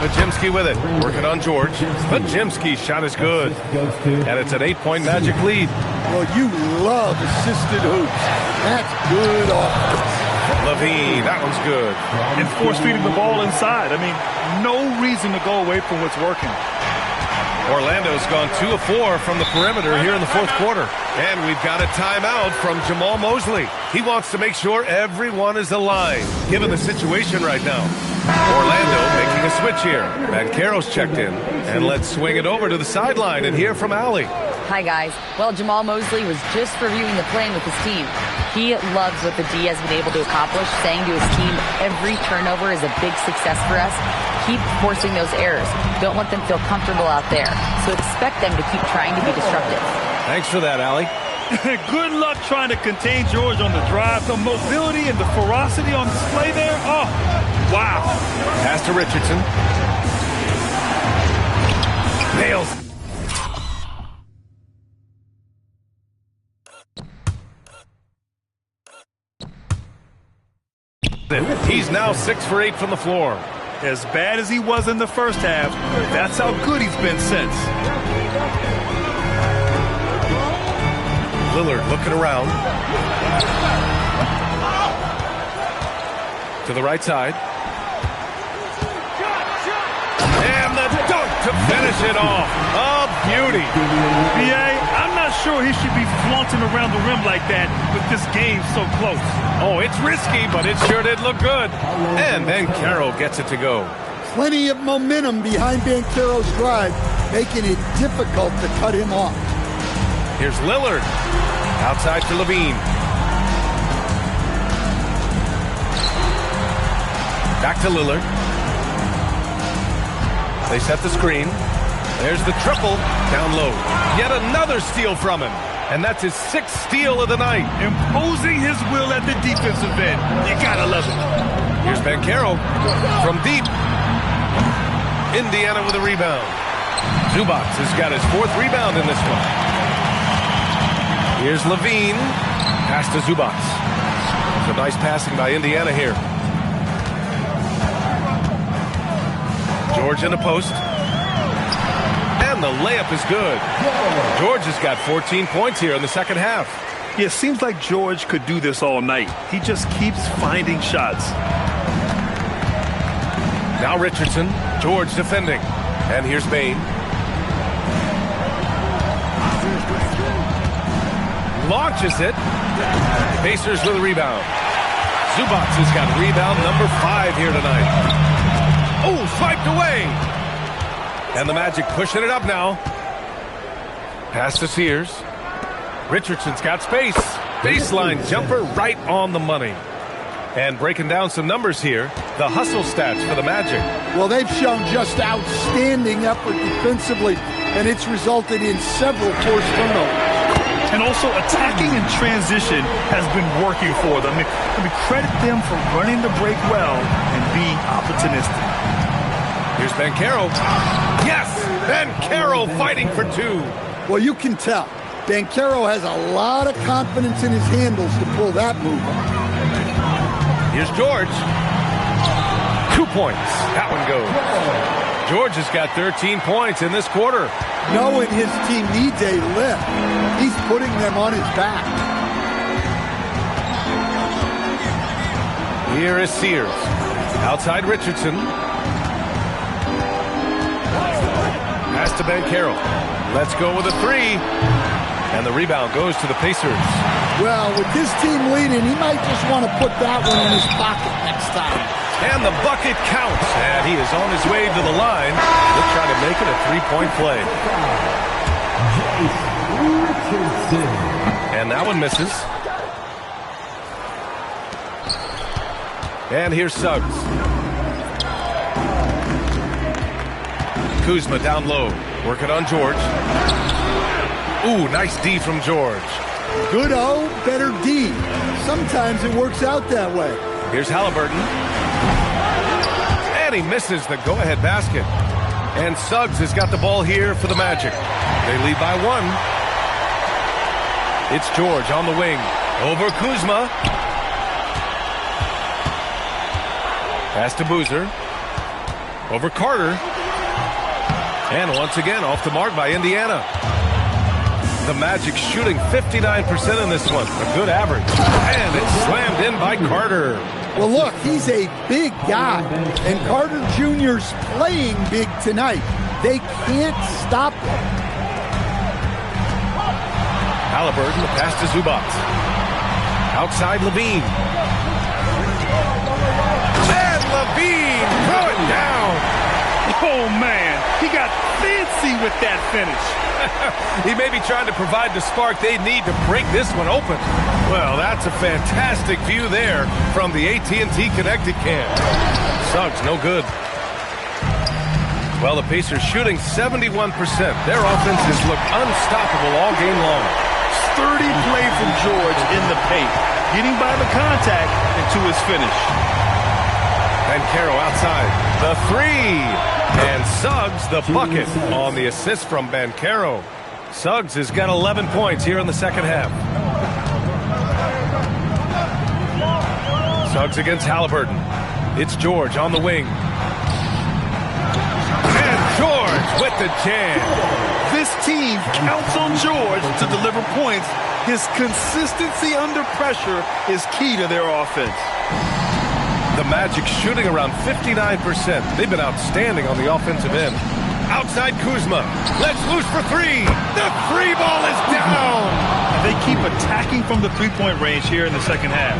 Podziemski with it. Working on George. Podziemski's shot is good. And it's an 8-point Magic lead. Well, you love assisted hoops. That's good offense. Levine, that one's good. And force feeding the ball inside. I mean, no reason to go away from what's working. Orlando's gone 2 of 4 from the perimeter here in the fourth quarter. And we've got a timeout from Jamal Mosley. He wants to make sure everyone is aligned, given the situation right now. Orlando making a switch here. Banchero's checked in. And let's swing it over to the sideline and hear from Allie. Hi, guys. Well, Jamal Mosley was just reviewing the plan with his team. He loves what the D has been able to accomplish, saying to his team, every turnover is a big success for us. Keep forcing those errors. Don't let them feel comfortable out there. So expect them to keep trying to be disruptive. Thanks for that, Allie. Good luck trying to contain George on the drive. The mobility and the ferocity on display there. Oh, wow. Pass to Richardson. Nails. He's now 6 for 8 from the floor. As bad as he was in the first half, that's how good he's been since. Lillard looking around. To the right side. And the dunk to finish it off. A beauty. B.A., I'm not sure he should be flaunting around the rim like that with this game so close. Oh, it's risky, but it sure did look good. And then Banchero gets it to go. Plenty of momentum behind Banchero's drive, making it difficult to cut him off. Here's Lillard. Outside to Levine. Back to Lillard. They set the screen. There's the triple. Down low. Yet another steal from him. And that's his 6th steal of the night. Imposing his will at the defensive end. You gotta love it. Here's Banchero from deep. Indiana with a rebound. Zubac has got his 4th rebound in this one. Here's Levine. Pass to Zubac. Some nice passing by Indiana here. George in the post. And the layup is good. George has got 14 points here in the second half. Yeah, it seems like George could do this all night. He just keeps finding shots. Now Richardson. George defending. And here's Bane. Launches it. Pacers with a rebound. Zubac has got rebound number 5 here tonight. Oh, swiped away. And the Magic pushing it up now. Pass to Sears. Richardson's got space. Baseline jumper right on the money. And breaking down some numbers here, the hustle stats for the Magic. Well, they've shown just outstanding effort defensively, and it's resulted in several forced turnovers. And also attacking in transition has been working for them. I mean, credit them for running the break well and being opportunistic. Here's Banchero. Yes! Banchero fighting for 2. Well, you can tell. Banchero has a lot of confidence in his handles to pull that move off. Here's George. 2 points. That one goes. George has got 13 points in this quarter. Knowing his team needs a lift, he's putting them on his back. Here is Sears. Outside Richardson. Pass to Banchero. Let's go with a three. And the rebound goes to the Pacers. Well, with this team leading, he might just want to put that one in his pocket next time. And the bucket counts. And he is on his way to the line. He'll try to make it a three-point play. And that one misses. And here's Suggs. Kuzma down low. Working on George. Ooh, nice D from George. Good O, better D. Sometimes it works out that way. Here's Halliburton. And he misses the go-ahead basket. And Suggs has got the ball here for the Magic. They lead by one. It's George on the wing. Over Kuzma. Pass to Boozer. Over Carter. And once again, off the mark by Indiana. The Magic shooting 59% in this one. A good average. And it's slammed in by Carter. Well, look, he's a big guy. And Carter Jr.'s playing big tonight. They can't stop him. Halliburton, the pass to Zubac. Outside Levine. And Levine, throw it down. Oh, man, he got fancy with that finish. He may be trying to provide the spark they need to break this one open. Well, that's a fantastic view there from the AT&T Connected Cam. Suggs, no good. Well, the Pacers shooting 71%. Their offense has looked unstoppable all game long. Sturdy play from George in the paint, getting by the contact and to his finish. Banchero outside. The three. And Suggs, the bucket on the assist from Banchero. Suggs has got 11 points here in the second half. Suggs against Halliburton. It's George on the wing. And George with the jam. This team counts on George to deliver points. His consistency under pressure is key to their offense. The Magic shooting around 59%. They've been outstanding on the offensive end. Outside Kuzma. Let's loose for three. The three ball is down. And they keep attacking from the three-point range here in the second half.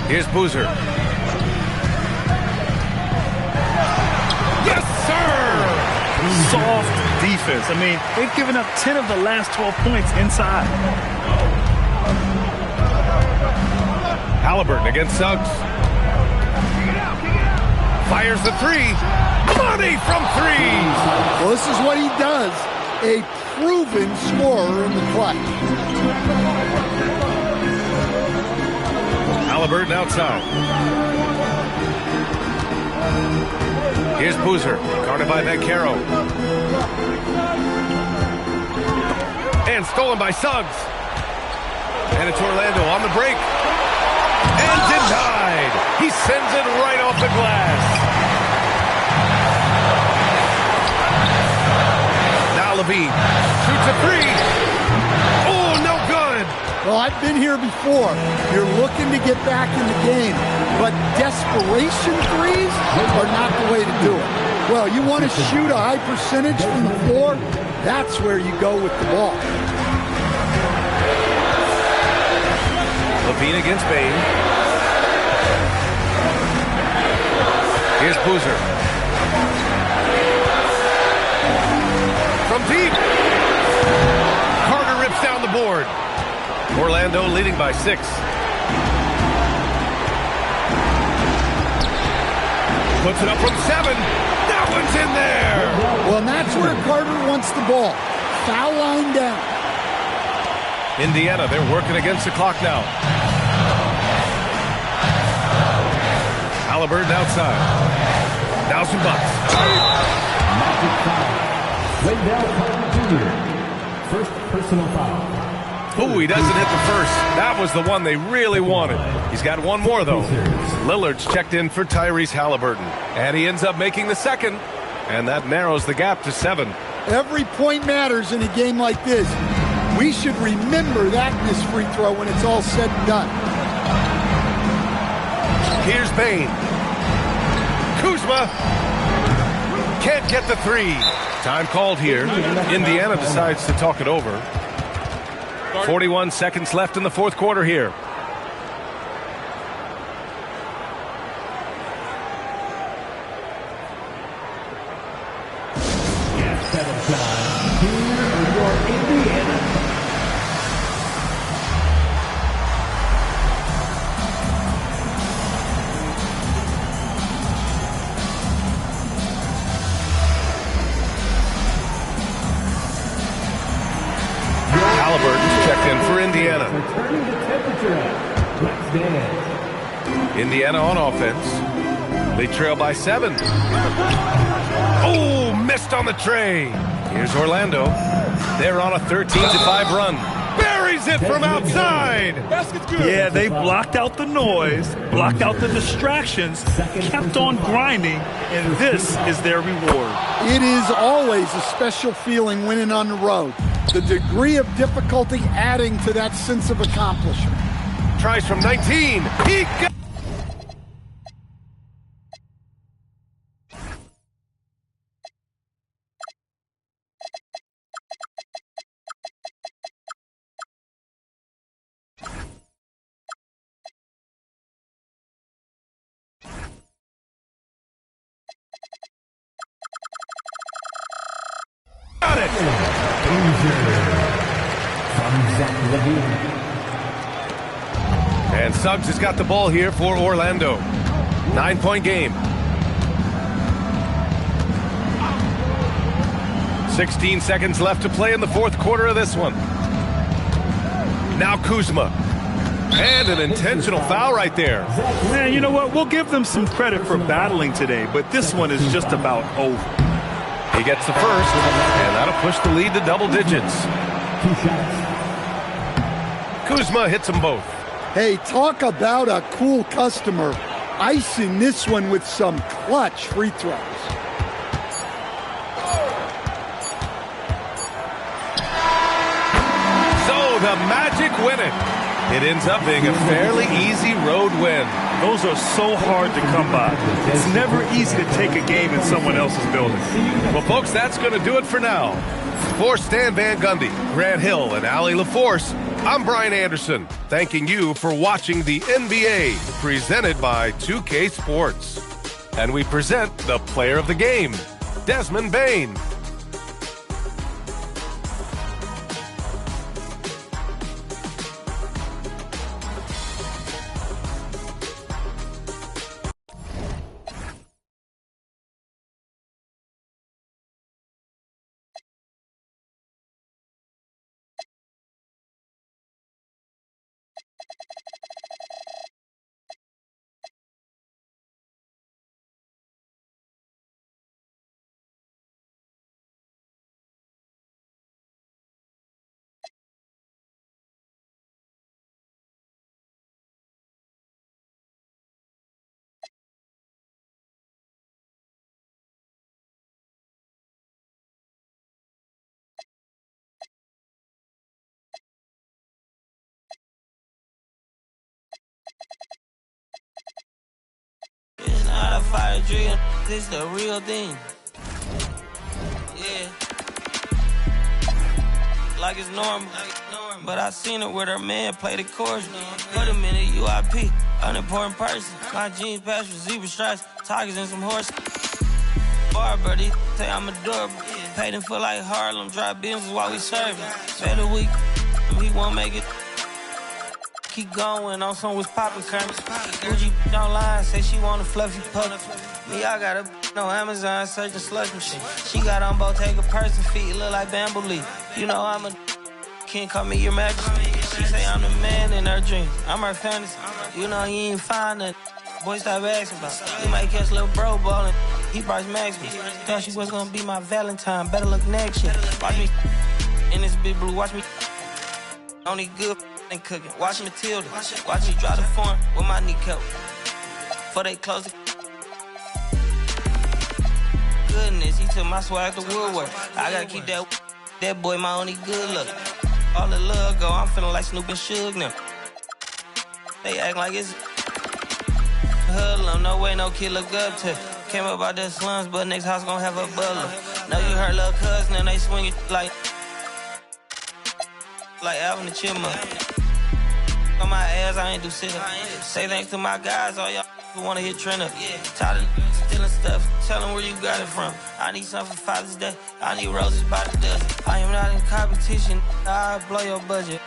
Here's Boozer. Yes, sir! Soft defense. I mean, they've given up 10 of the last 12 points inside. Halliburton against Suggs. Fires the three. Money from three. Well, this is what he does. A proven scorer in the clutch. Halliburton outside. Here's Boozer. Guarded by Banchero. And stolen by Suggs. And it's Orlando on the break. And denied. He sends it right off the glass. Now Levine shoots a three. Oh, no good. Well, I've been here before. You're looking to get back in the game, but desperation threes are not the way to do it. Well, you want to shoot a high percentage from the floor, that's where you go with the ball. Levine against Bane. Here's Boozer. From deep. Carter rips down the board. Orlando leading by 6. Puts it up from 7. That one's in there. Well, and that's where Carter wants the ball. Foul line down. Indiana, they're working against the clock now. Halliburton outside. Now some bucks. Wendell Carter Jr. First personal foul. Ooh, he doesn't hit the first. That was the one they really wanted. He's got one more, though. Lillard's checked in for Tyrese Halliburton. And he ends up making the second. And that narrows the gap to 7. Every point matters in a game like this. We should remember that in this free throw when it's all said and done. Here's Bane. Kuzma can't get the 3. Time called here. Indiana decides to talk it over. 41 seconds left in the fourth quarter here. Indiana on offense. They trail by 7. Oh, missed on the tray. Here's Orlando. They're on a 13-5 run. Buries it from outside. Basket's good. Yeah, they blocked out the noise, blocked out the distractions, kept on grinding, and this is their reward. It is always a special feeling winning on the road. The degree of difficulty adding to that sense of accomplishment. Tries from 19. He got... And Suggs has got the ball here for Orlando. 9-point game. 16 seconds left to play in the fourth quarter of this one. Now Kuzma. And an intentional foul right there. Man, you know what? We'll give them some credit for battling today, but this one is just about over. He gets the first, and that'll push the lead to double digits. Kuzma hits them both. Hey, talk about a cool customer. Icing this one with some clutch free throws. So the Magic win it. It ends up being a fairly easy road win. Those are so hard to come by. It's never easy to take a game in someone else's building. Well, folks, that's going to do it for now. For Stan Van Gundy, Grant Hill, and Allie LaForce, I'm Brian Anderson, thanking you for watching the NBA, presented by 2K Sports. And we present the player of the game, Desmond Bane. Fire drill, this the real thing. Yeah. Like it's normal. But I seen her with her man play the chorus. Put him in a UIP, unimportant person. My jeans patched with zebra stripes, tigers and some horses. Bar birdie, say I'm adorable. Paid him for like Harlem, drive business while we serving. Spend a week, he won't make it. Keep going on some was poppin' current. Gucci online, say she want a fluffy pup. Me, I got a no Amazon searching slush machine. She got on Bottega purse and feet, look like bamboo leaf. You know I'm a can't call me your majesty. She say I'm the man in her dreams. I'm her fantasy. You know he ain't find nothing. Boy, stop asking about it. You might catch little bro ballin'. He Bryce Maxwell. Thought she was gonna be my Valentine. Better look next year. Watch me in this big blue. Watch me. Only good and cooking. Watch Matilda. Watch me drive the form with my kneecap. Before they close it. Goodness, he took my swag to Woodward. I gotta keep that boy my only good look. All the love go, I'm feeling like Snoop and Suge now. They act like it's hoodlum, no way no kid look up to. Came up out the slums, but next house gon' have a butler. Know you heard little cousin and they swing it like Alvin the Chipmunk. On my ass, I ain't do sit up. Say thanks to my guys, all y'all who wanna hit trend up. Tired of stealing stuff, tell them where you got it from. I need something for Father's Day, I need roses by the dozen. I am not in competition, I'll blow your budget.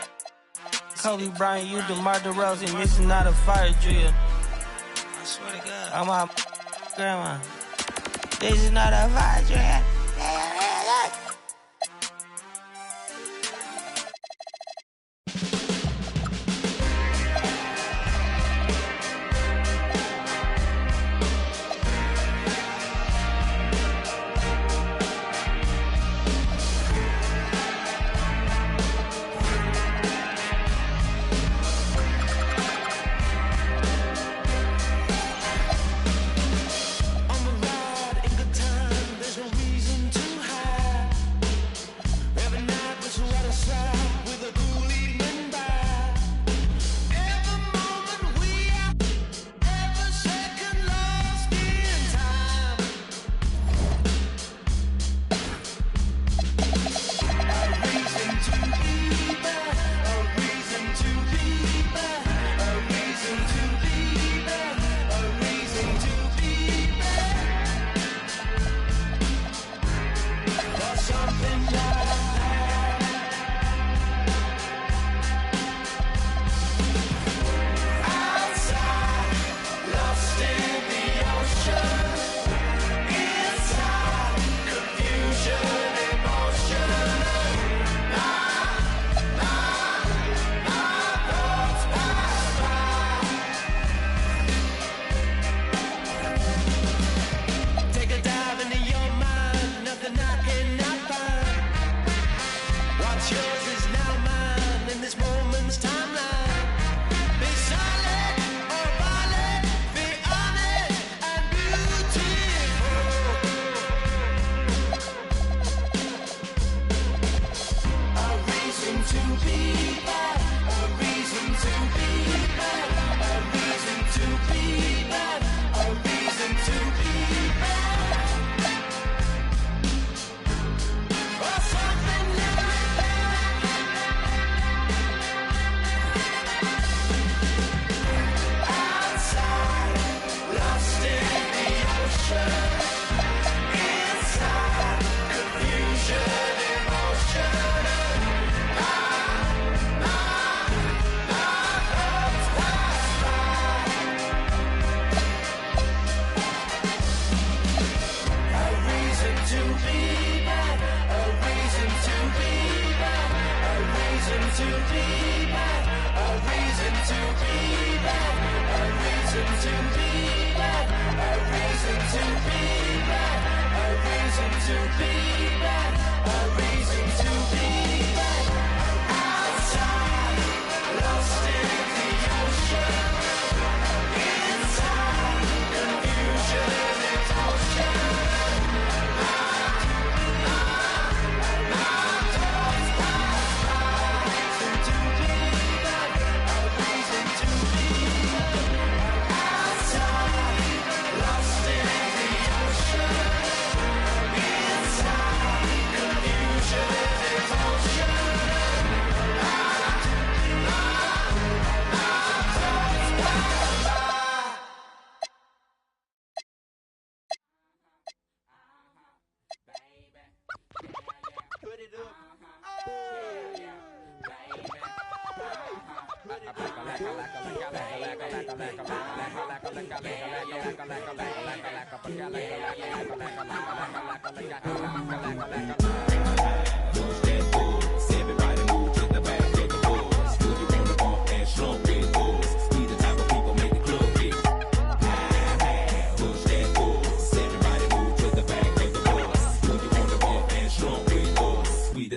Kobe Bryant, you DeMar DeRozan, this is not a fire drill. I swear to God, I'm my grandma. This is not a fire drill.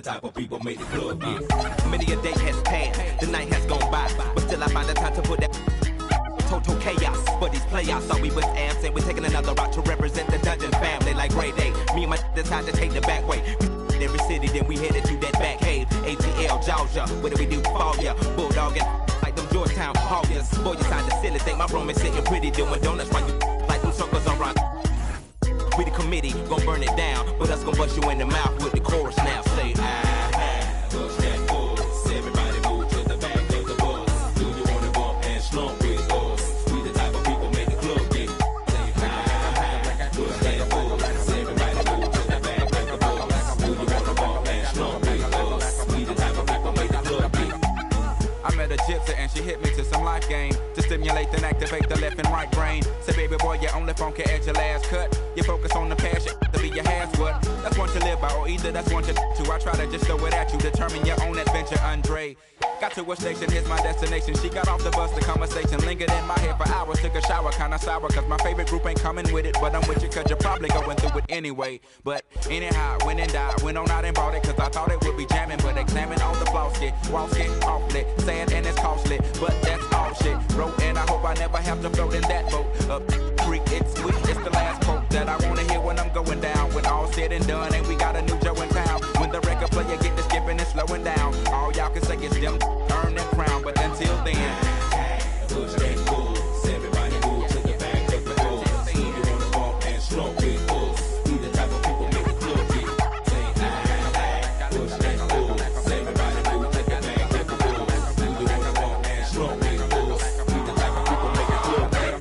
Type of people make the club get. Many a day has passed, the night has gone by, but still I find the time to put that total chaos for these playoffs. Thought we was amps and we're taking another route to represent the Dungeon family like grade A. Me and my decide to take the back way. Every city, then we headed to that back cave. ATL, Georgia, what do we do for ya? Bulldog and like them Georgetown Hawkers. Boy, you sound the silly thing. My room is sitting pretty, doing donuts while you like them circles around. We the committee, gon' burn it down, but us gon' bust you in the mouth with the chorus now. Say, push that force. Everybody move to the back of the bus. Do you wanna bump and slump with us? We the type of people make the club get. Say, push that force. Everybody move to the back of the bus. Do you wanna bump and slump with us? We the type of people make the club get. I met a gypsy and she hit me to some life game to stimulate and activate the left and right brain. Say, baby boy, you only funky at your last cut. You focus on the passion to be your has what. That's one to live by, or either that's one to. I try to just throw it at you, determine your own adventure, Andre. Got to a station, here's my destination. She got off the bus, the conversation lingered in my head for hours. Took a shower, kinda sour, cause my favorite group ain't coming with it. But I'm with you, cause you're probably going through it anyway. But anyhow, went and died, went on out and bought it, cause I thought it would be jamming. But examine all the flaws, get walls get awfully sad and it's costly. But that's all shit, bro, and I hope I never have to float in that boat. Up creek, it's sweet, it's the last quote that I wanna hear when I'm going down. When all said and done, and we got a new Joe in town. When the record player get to skipping and slowing down, all y'all can say is them earn that crown. But until then, push that force. Everybody move to the back of the bus. You wanna bump and slump with us? We the type of people make the club get. Say push that force. Everybody move to the back of the bus. You wanna bump and slump with us? We the type of people make the club get.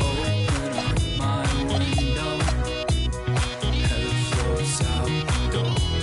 Open up my window, head flows out the door.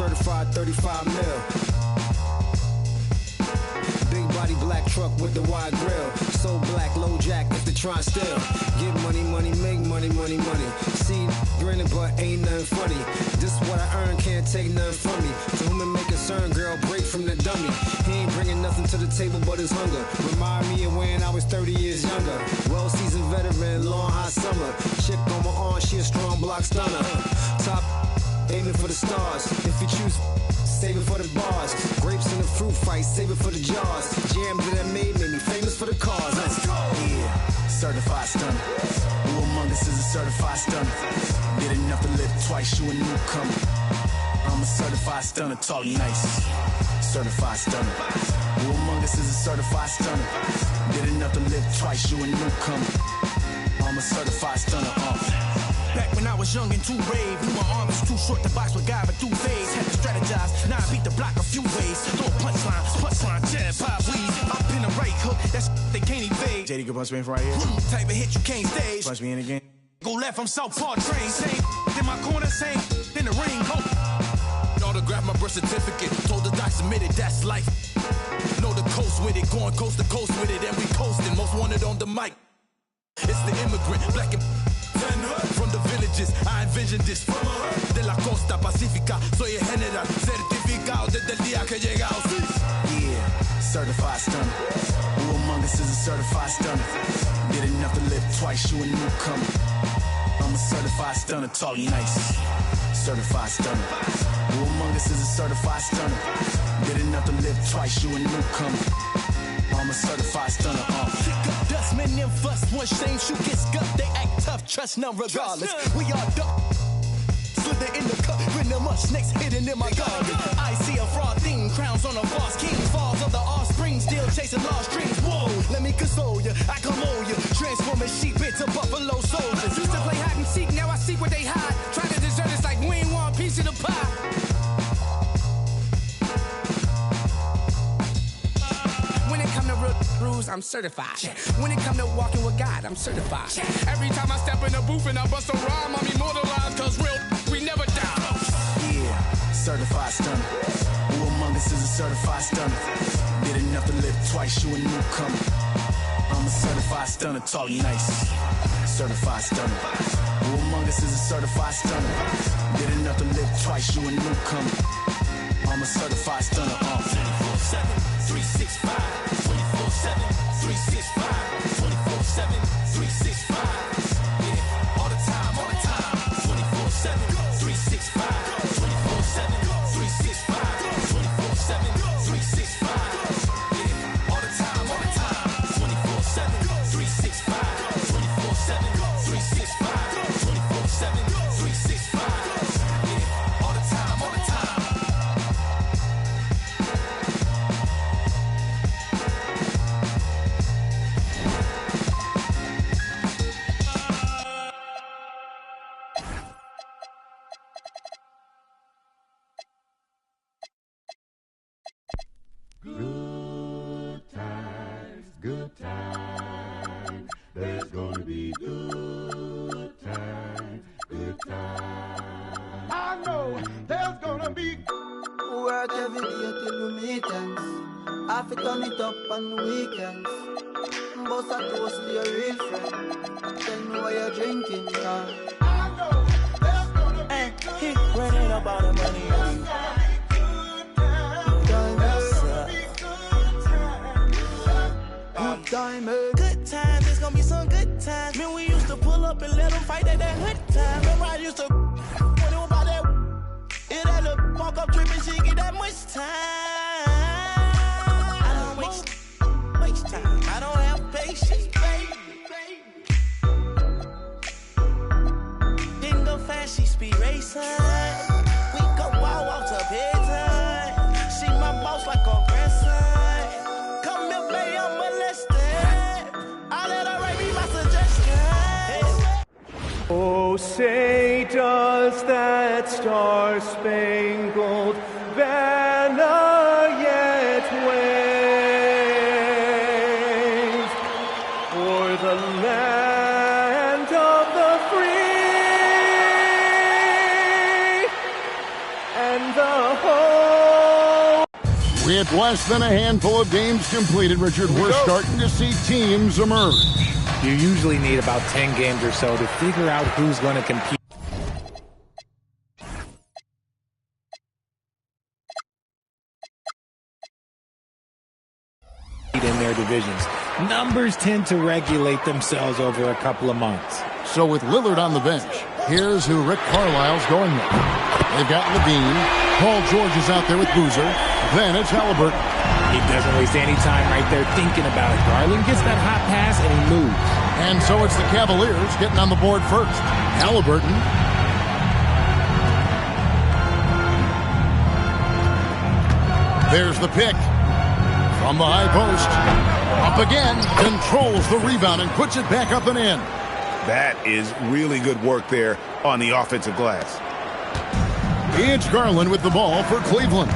certified 35 mil. Big body black truck with the wide grill. So black, low jack if they try still. Get money, money, make money, money, money. See, grinning but ain't nothing funny. This what I earn, can't take nothing from me. To whom it may concern, girl, break from the dummy. He ain't bringing nothing to the table but his hunger. Remind me of when I was 30 years younger. Well-seasoned veteran, long hot summer. Chick on my arm, she a strong block stunner. Top, aiming for the stars. If you choose, save it for the bars. Grapes in the fruit fight, save it for the jars. Jams that I made me famous for the cars. Let's go. Yeah, certified stunner. Who among us is a certified stunner? Did enough to live twice, you a newcomer. I'm a certified stunner, talk nice. Certified stunner. Who among us is a certified stunner? Did enough to live twice, you a newcomer. I'm a certified stunner. Back when I was young and too brave, knew my arm was too short to box with guy, but through phase. Had to strategize, now I beat the block a few ways. Throw a punchline, jab, pop, weed. Up in the right hook, that's they can't evade. JD can punch me in from right here. Type of hit you can't stage. Punch me in again. Go left, I'm Southpaw train. Same in my corner, same in the ring. Go. Autograph my birth certificate. Told the doc submitted, that's life. Know the coast with it, going coast to coast with it, and we coasting. Most wanted on the mic. It's the immigrant, black and from the villages. I envisioned this from de la costa pacífica. Soy el general, certificado desde el día que llegamos. Yeah, certified stunner. Who among us is a certified stunner? Did enough to live twice, you a newcomer. I'm a certified stunner, talk nice. Certified stunner. Who among us is a certified stunner? Did enough to live twice, you a newcomer. I'm a certified stunner. Dust men and fuss, one shame, shoot get scuffed. They act tough, trust none regardless. We are duck. Slither in the cup, when the much snakes hidden in my garden. I see a fraud theme, crowns on a false king. Falls of the offspring, still chasing lost dreams. Whoa, let me console you, I come on you. Transforming sheep into buffalo soldiers. Used to play hide and seek, now I seek where they hide. Try to desert us like we ain't want a piece of the pie. I'm certified. When it come to walking with God, I'm certified. Every time I step in the booth and I bust a rhyme, I'm immortalized, cause real, we never die. Yeah, certified stunner. Who among us is a certified stunner? Did enough to live twice, you a newcomer. I'm a certified stunner, talk nice. Certified stunner. Who among us is a certified stunner? Did enough to live twice, you a newcomer. I'm a certified stunner. 24/7, 365. 24/7, 365. 24/7, 365. Yeah, all the time, 24/7, 365. 24/7, 365. 24/7, 365. Yeah, all the time, 24/7, 365. 24/7, 365. 24/7, 365. Yeah, all the time. Good times, there's gonna be good times, good times. I know there's gonna be work every day till we meet ends. I fi turn it up on weekends. Bust a toast to your real friend. Tell me what you're drinking, girl. I know there's gonna be good times. Running about the money. Good times, it's gonna be some good times. Man, we used to pull up and let them fight at that hood time. Remember I used to when it was about that it had a walk up trip and she get that much time. I don't waste time. I don't have patience, baby. Didn't go fast, she speed racing. We go wild off to bedtime. She my boss like a grandson. Come here, baby, I'm molested. I let her write me my suggestion. Oh, say does that star-spangled banner yet wave for the land of the free and the With less than a handful of games completed, Richard, we're starting to see teams emerge. You usually need about 10 games or so to figure out who's going to compete. In their divisions. Numbers tend to regulate themselves over a couple of months. So with Lillard on the bench, here's who Rick Carlisle's going with. They've got Levine. Paul George is out there with Boozer. Then it's Halliburton. He doesn't waste any time right there thinking about it. Garland gets that hot pass and he moves. And so it's the Cavaliers getting on the board first. Halliburton. There's the pick. From the high post. Up again. Controls the rebound and puts it back up and in. That is really good work there on the offensive glass. It's Garland with the ball for Cleveland.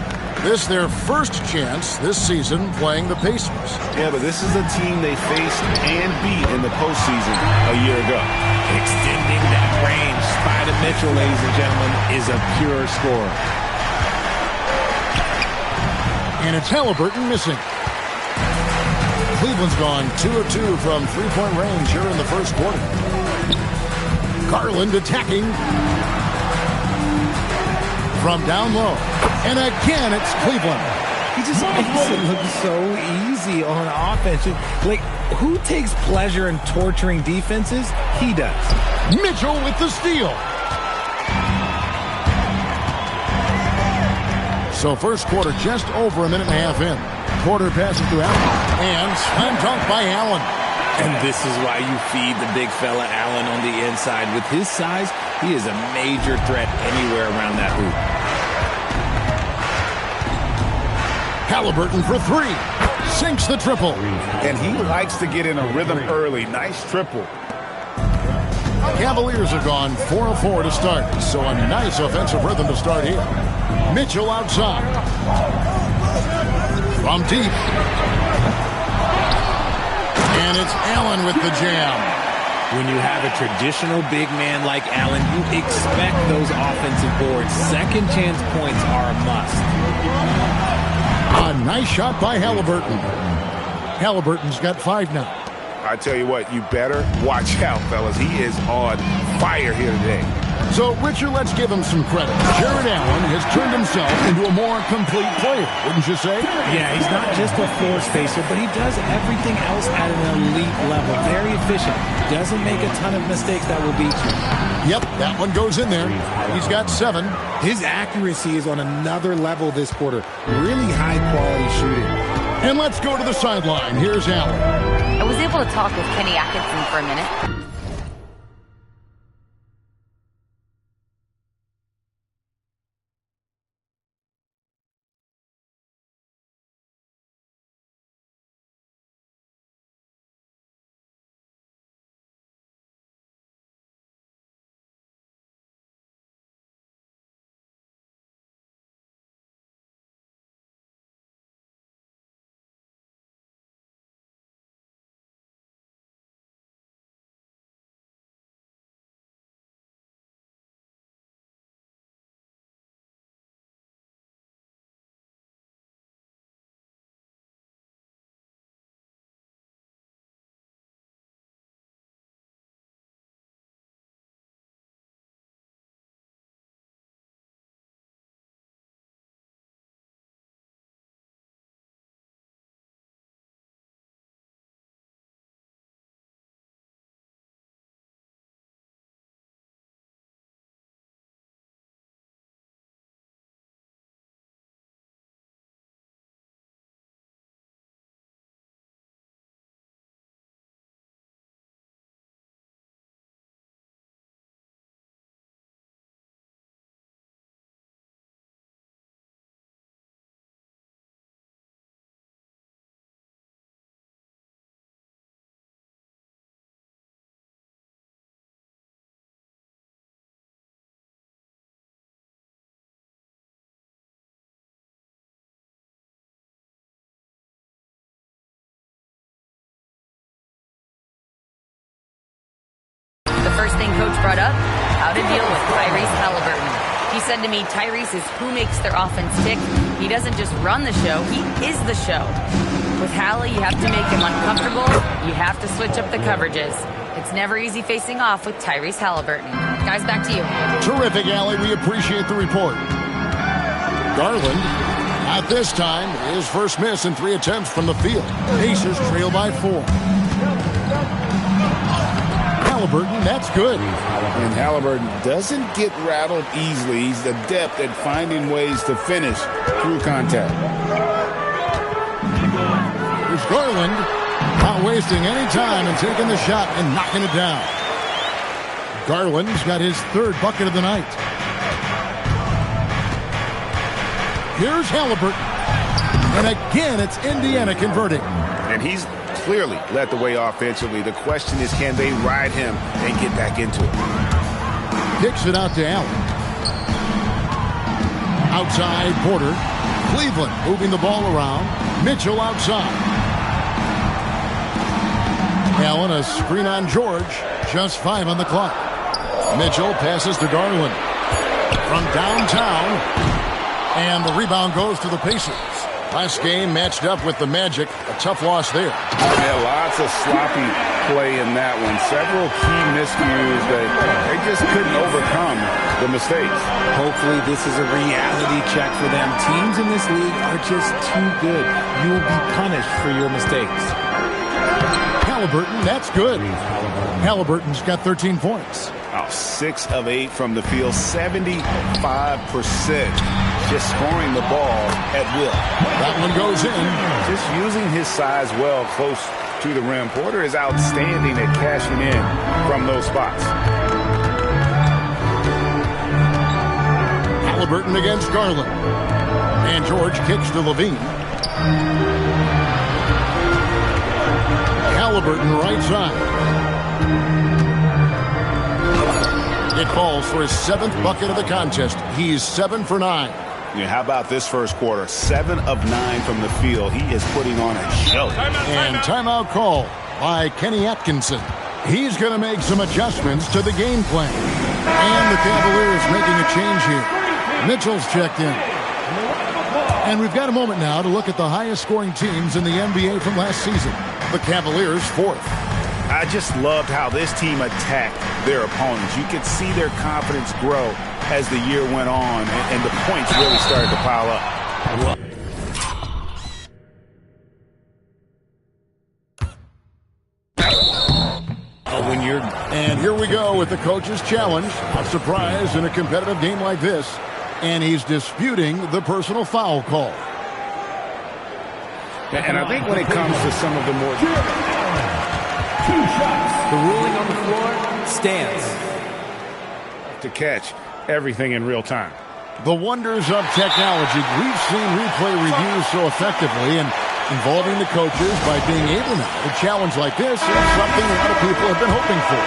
This their first chance this season playing the Pacers. Yeah, but this is a team they faced and beat in the postseason a year ago. Extending that range. Spider Mitchell, ladies and gentlemen, is a pure scorer. And it's Halliburton missing. Cleveland's gone 2 of 2 from three-point range here in the first quarter. Garland attacking from down low. And again, it's Cleveland. He just makes it look so easy on offense. Like, who takes pleasure in torturing defenses? He does. Mitchell with the steal. So first quarter just over a minute and a half in. Porter passes to Allen. And slam dunk by Allen. And this is why you feed the big fella Allen on the inside. With his size, he is a major threat anywhere around that hoop. Halliburton for three. Sinks the triple. And he likes to get in a rhythm early. Nice triple. Cavaliers have gone 4 of 4 to start. So a nice offensive rhythm to start here. Mitchell outside. From deep. And it's Allen with the jam. When you have a traditional big man like Allen, you expect those offensive boards. Second chance points are a must. A nice shot by Halliburton. Halliburton's got 5 now. I tell you what, you better watch out, fellas. He is on fire here today. So, Richard, let's give him some credit. Jared Allen has turned himself into a more complete player, wouldn't you say? Yeah, he's not just a floor spacer, but he does everything else at an elite level. Very efficient. Doesn't make a ton of mistakes that will beat you. Yep, that one goes in there. He's got 7. His accuracy is on another level this quarter. Really high-quality shooting. And let's go to the sideline. Here's Allen. I was able to talk with Kenny Atkinson for a minute. First thing Coach brought up, how to deal with Tyrese Halliburton. You said to me, Tyrese is who makes their offense tick. He doesn't just run the show, he is the show. With Hallie, you have to make him uncomfortable. You have to switch up the coverages. It's never easy facing off with Tyrese Halliburton. Guys, back to you. Terrific, Allie. We appreciate the report. Garland, at this time, his first miss in 3 attempts from the field. Pacers trail by 4. Halliburton, that's good. And Halliburton doesn't get rattled easily. He's adept at finding ways to finish through contact. Here's Garland, not wasting any time and taking the shot and knocking it down. Garland's got his 3rd bucket of the night. Here's Halliburton. And again, it's Indiana converting. And he's clearly led the way offensively. The question is, can they ride him and get back into it? Kicks it out to Allen. Outside, Porter. Cleveland moving the ball around. Mitchell outside. Allen, a screen on George. Just 5 on the clock. Mitchell passes to Garland. From downtown. And the rebound goes to the Pacers. Last game matched up with the Magic. A tough loss there. Yeah, lots of sloppy play in that one. Several key miscues that they just couldn't overcome the mistakes. Hopefully this is a reality check for them. Teams in this league are just too good. You will be punished for your mistakes. Halliburton, that's good. Halliburton's got 13 points. 6 of 8 from the field, 75%. Just scoring the ball at will. That one goes in. Just using his size well close to the rim. Porter is outstanding at cashing in from those spots. Halliburton against Garland. And George kicks to Levine. Halliburton right side. It falls for his 7th bucket of the contest. He's 7 for 9. Yeah, how about this first quarter? 7 of 9 from the field. He is putting on a show. And timeout call by Kenny Atkinson. He's going to make some adjustments to the game plan. And the Cavaliers making a change here. Mitchell's checked in. And we've got a moment now to look at the highest scoring teams in the NBA from last season. The Cavaliers 4th. I just loved how this team attacked their opponents. You could see their confidence grow as the year went on, and the points really started to pile up. And here we go with the coach's challenge. A surprise in a competitive game like this. And he's disputing the personal foul call. And I think when it comes to some of the more... The ruling on the floor stands. To catch everything in real time. The wonders of technology. We've seen replay reviews so effectively, and involving the coaches by being able now to challenge like this is something a lot of people have been hoping for.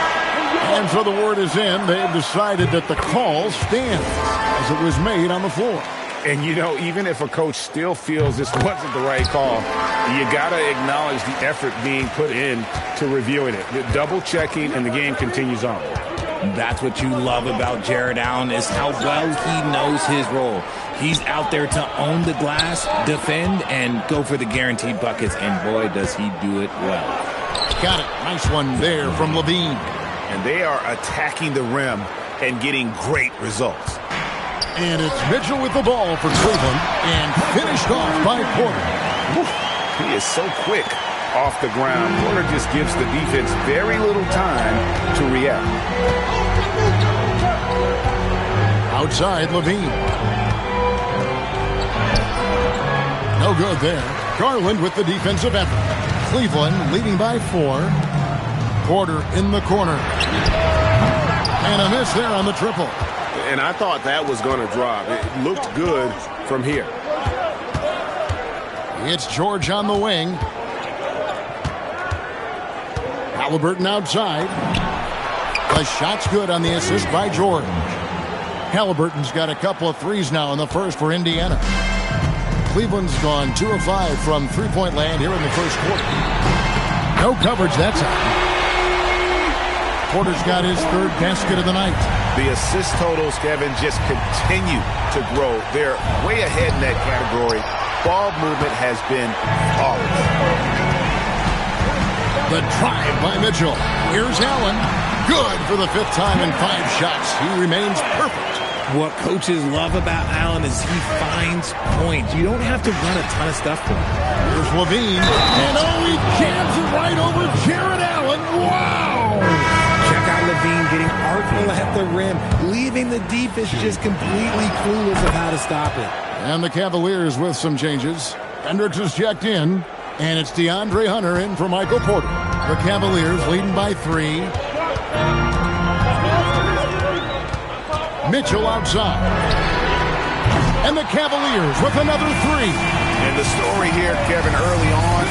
And so the word is in. They've decided that the call stands as it was made on the floor. And, you know, even if a coach still feels this wasn't the right call, you got to acknowledge the effort being put in to reviewing it. The double checking, and the game continues on. That's what you love about Jared Allen, is how well he knows his role. He's out there to own the glass, defend, and go for the guaranteed buckets. And boy, does he do it well. Got it. Nice one there from Levine. And they are attacking the rim and getting great results. And it's Mitchell with the ball for Cleveland, and finished off by Porter. He is so quick off the ground. Porter just gives the defense very little time to react. Outside, Levine. No good there. Garland with the defensive effort. Cleveland leading by 4. Porter in the corner. And a miss there on the triple. And I thought that was going to drop. It looked good from here. It's George on the wing. Halliburton outside. The shot's good on the assist by George. Halliburton's got a couple of threes now in the first for Indiana. Cleveland's gone 2 of 5 from three-point land here in the first quarter. No coverage that time. Porter's got his 3rd basket of the night. The assist totals, Kevin, just continue to grow. They're way ahead in that category. Ball movement has been flawless. The drive by Mitchell. Here's Allen. Good for the 5th time in 5 shots. He remains perfect. What coaches love about Allen is he finds points. You don't have to run a ton of stuff for him. Here's Levine. And he jams it right over Jared Allen. Wow! Check out Levine getting artful at the rim, leaving the defense just completely clueless of how to stop it. And the Cavaliers with some changes. Hendricks is checked in, and it's DeAndre Hunter in for Michael Porter. The Cavaliers leading by 3. Mitchell outside. And the Cavaliers with another 3. And the story here, Kevin, early on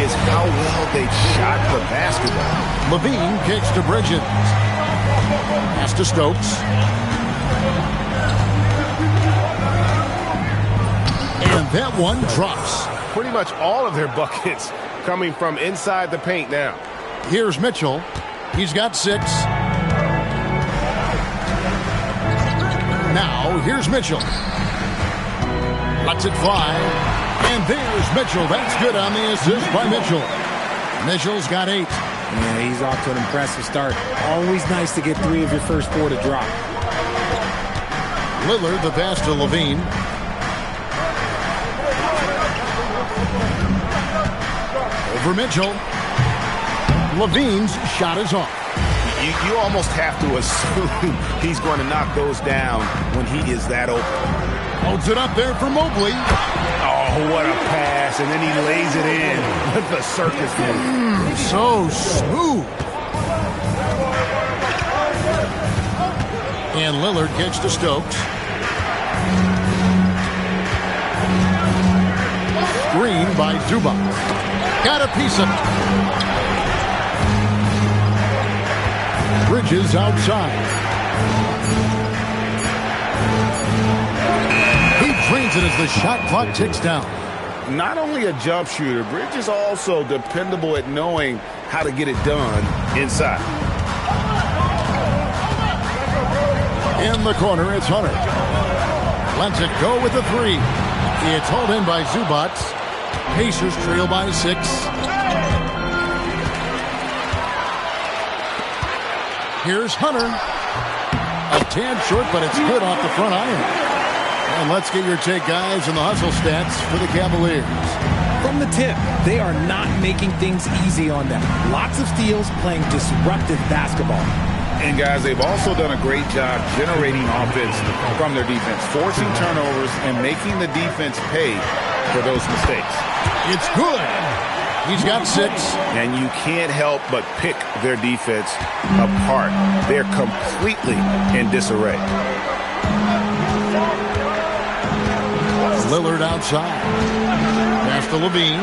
is how well they shot the basketball. Levine kicks to Bridges. Pass to Stokes. And that one drops. Pretty much all of their buckets coming from inside the paint now. Here's Mitchell. He's got 6. Now, here's Mitchell. Lets it fly. And there's Mitchell. That's good on the assist by Mitchell. Mitchell's got 8. Yeah, he's off to an impressive start. Always nice to get 3 of your first 4 to drop. Lillard, the pass to Levine. Over Mitchell. Levine's shot is off. You almost have to assume he's going to knock those down when he is that open. Holds it up there for Mobley. Oh, what a pass. And then he lays it in with the circus move. So smooth. And Lillard gets to Stokes. Screen by Zubac. Got a piece of it. Bridges outside. He drains it as the shot clock ticks down. Not only a jump shooter, Bridges also dependable at knowing how to get it done inside. In the corner, it's Hunter. Lets it go with the 3. It's hauled in by Zubac. Pacers trail by 6. Here's Hunter. A tad short, but it's good off the front iron. And let's get your take, guys, on the hustle stats for the Cavaliers. From the tip, they are not making things easy on them. Lots of steals, playing disruptive basketball. And, guys, they've also done a great job generating offense from their defense, forcing turnovers and making the defense pay for those mistakes. It's good. He's got 6. And you can't help but pick their defense apart. They're completely in disarray. Lillard outside. Pass to Levine.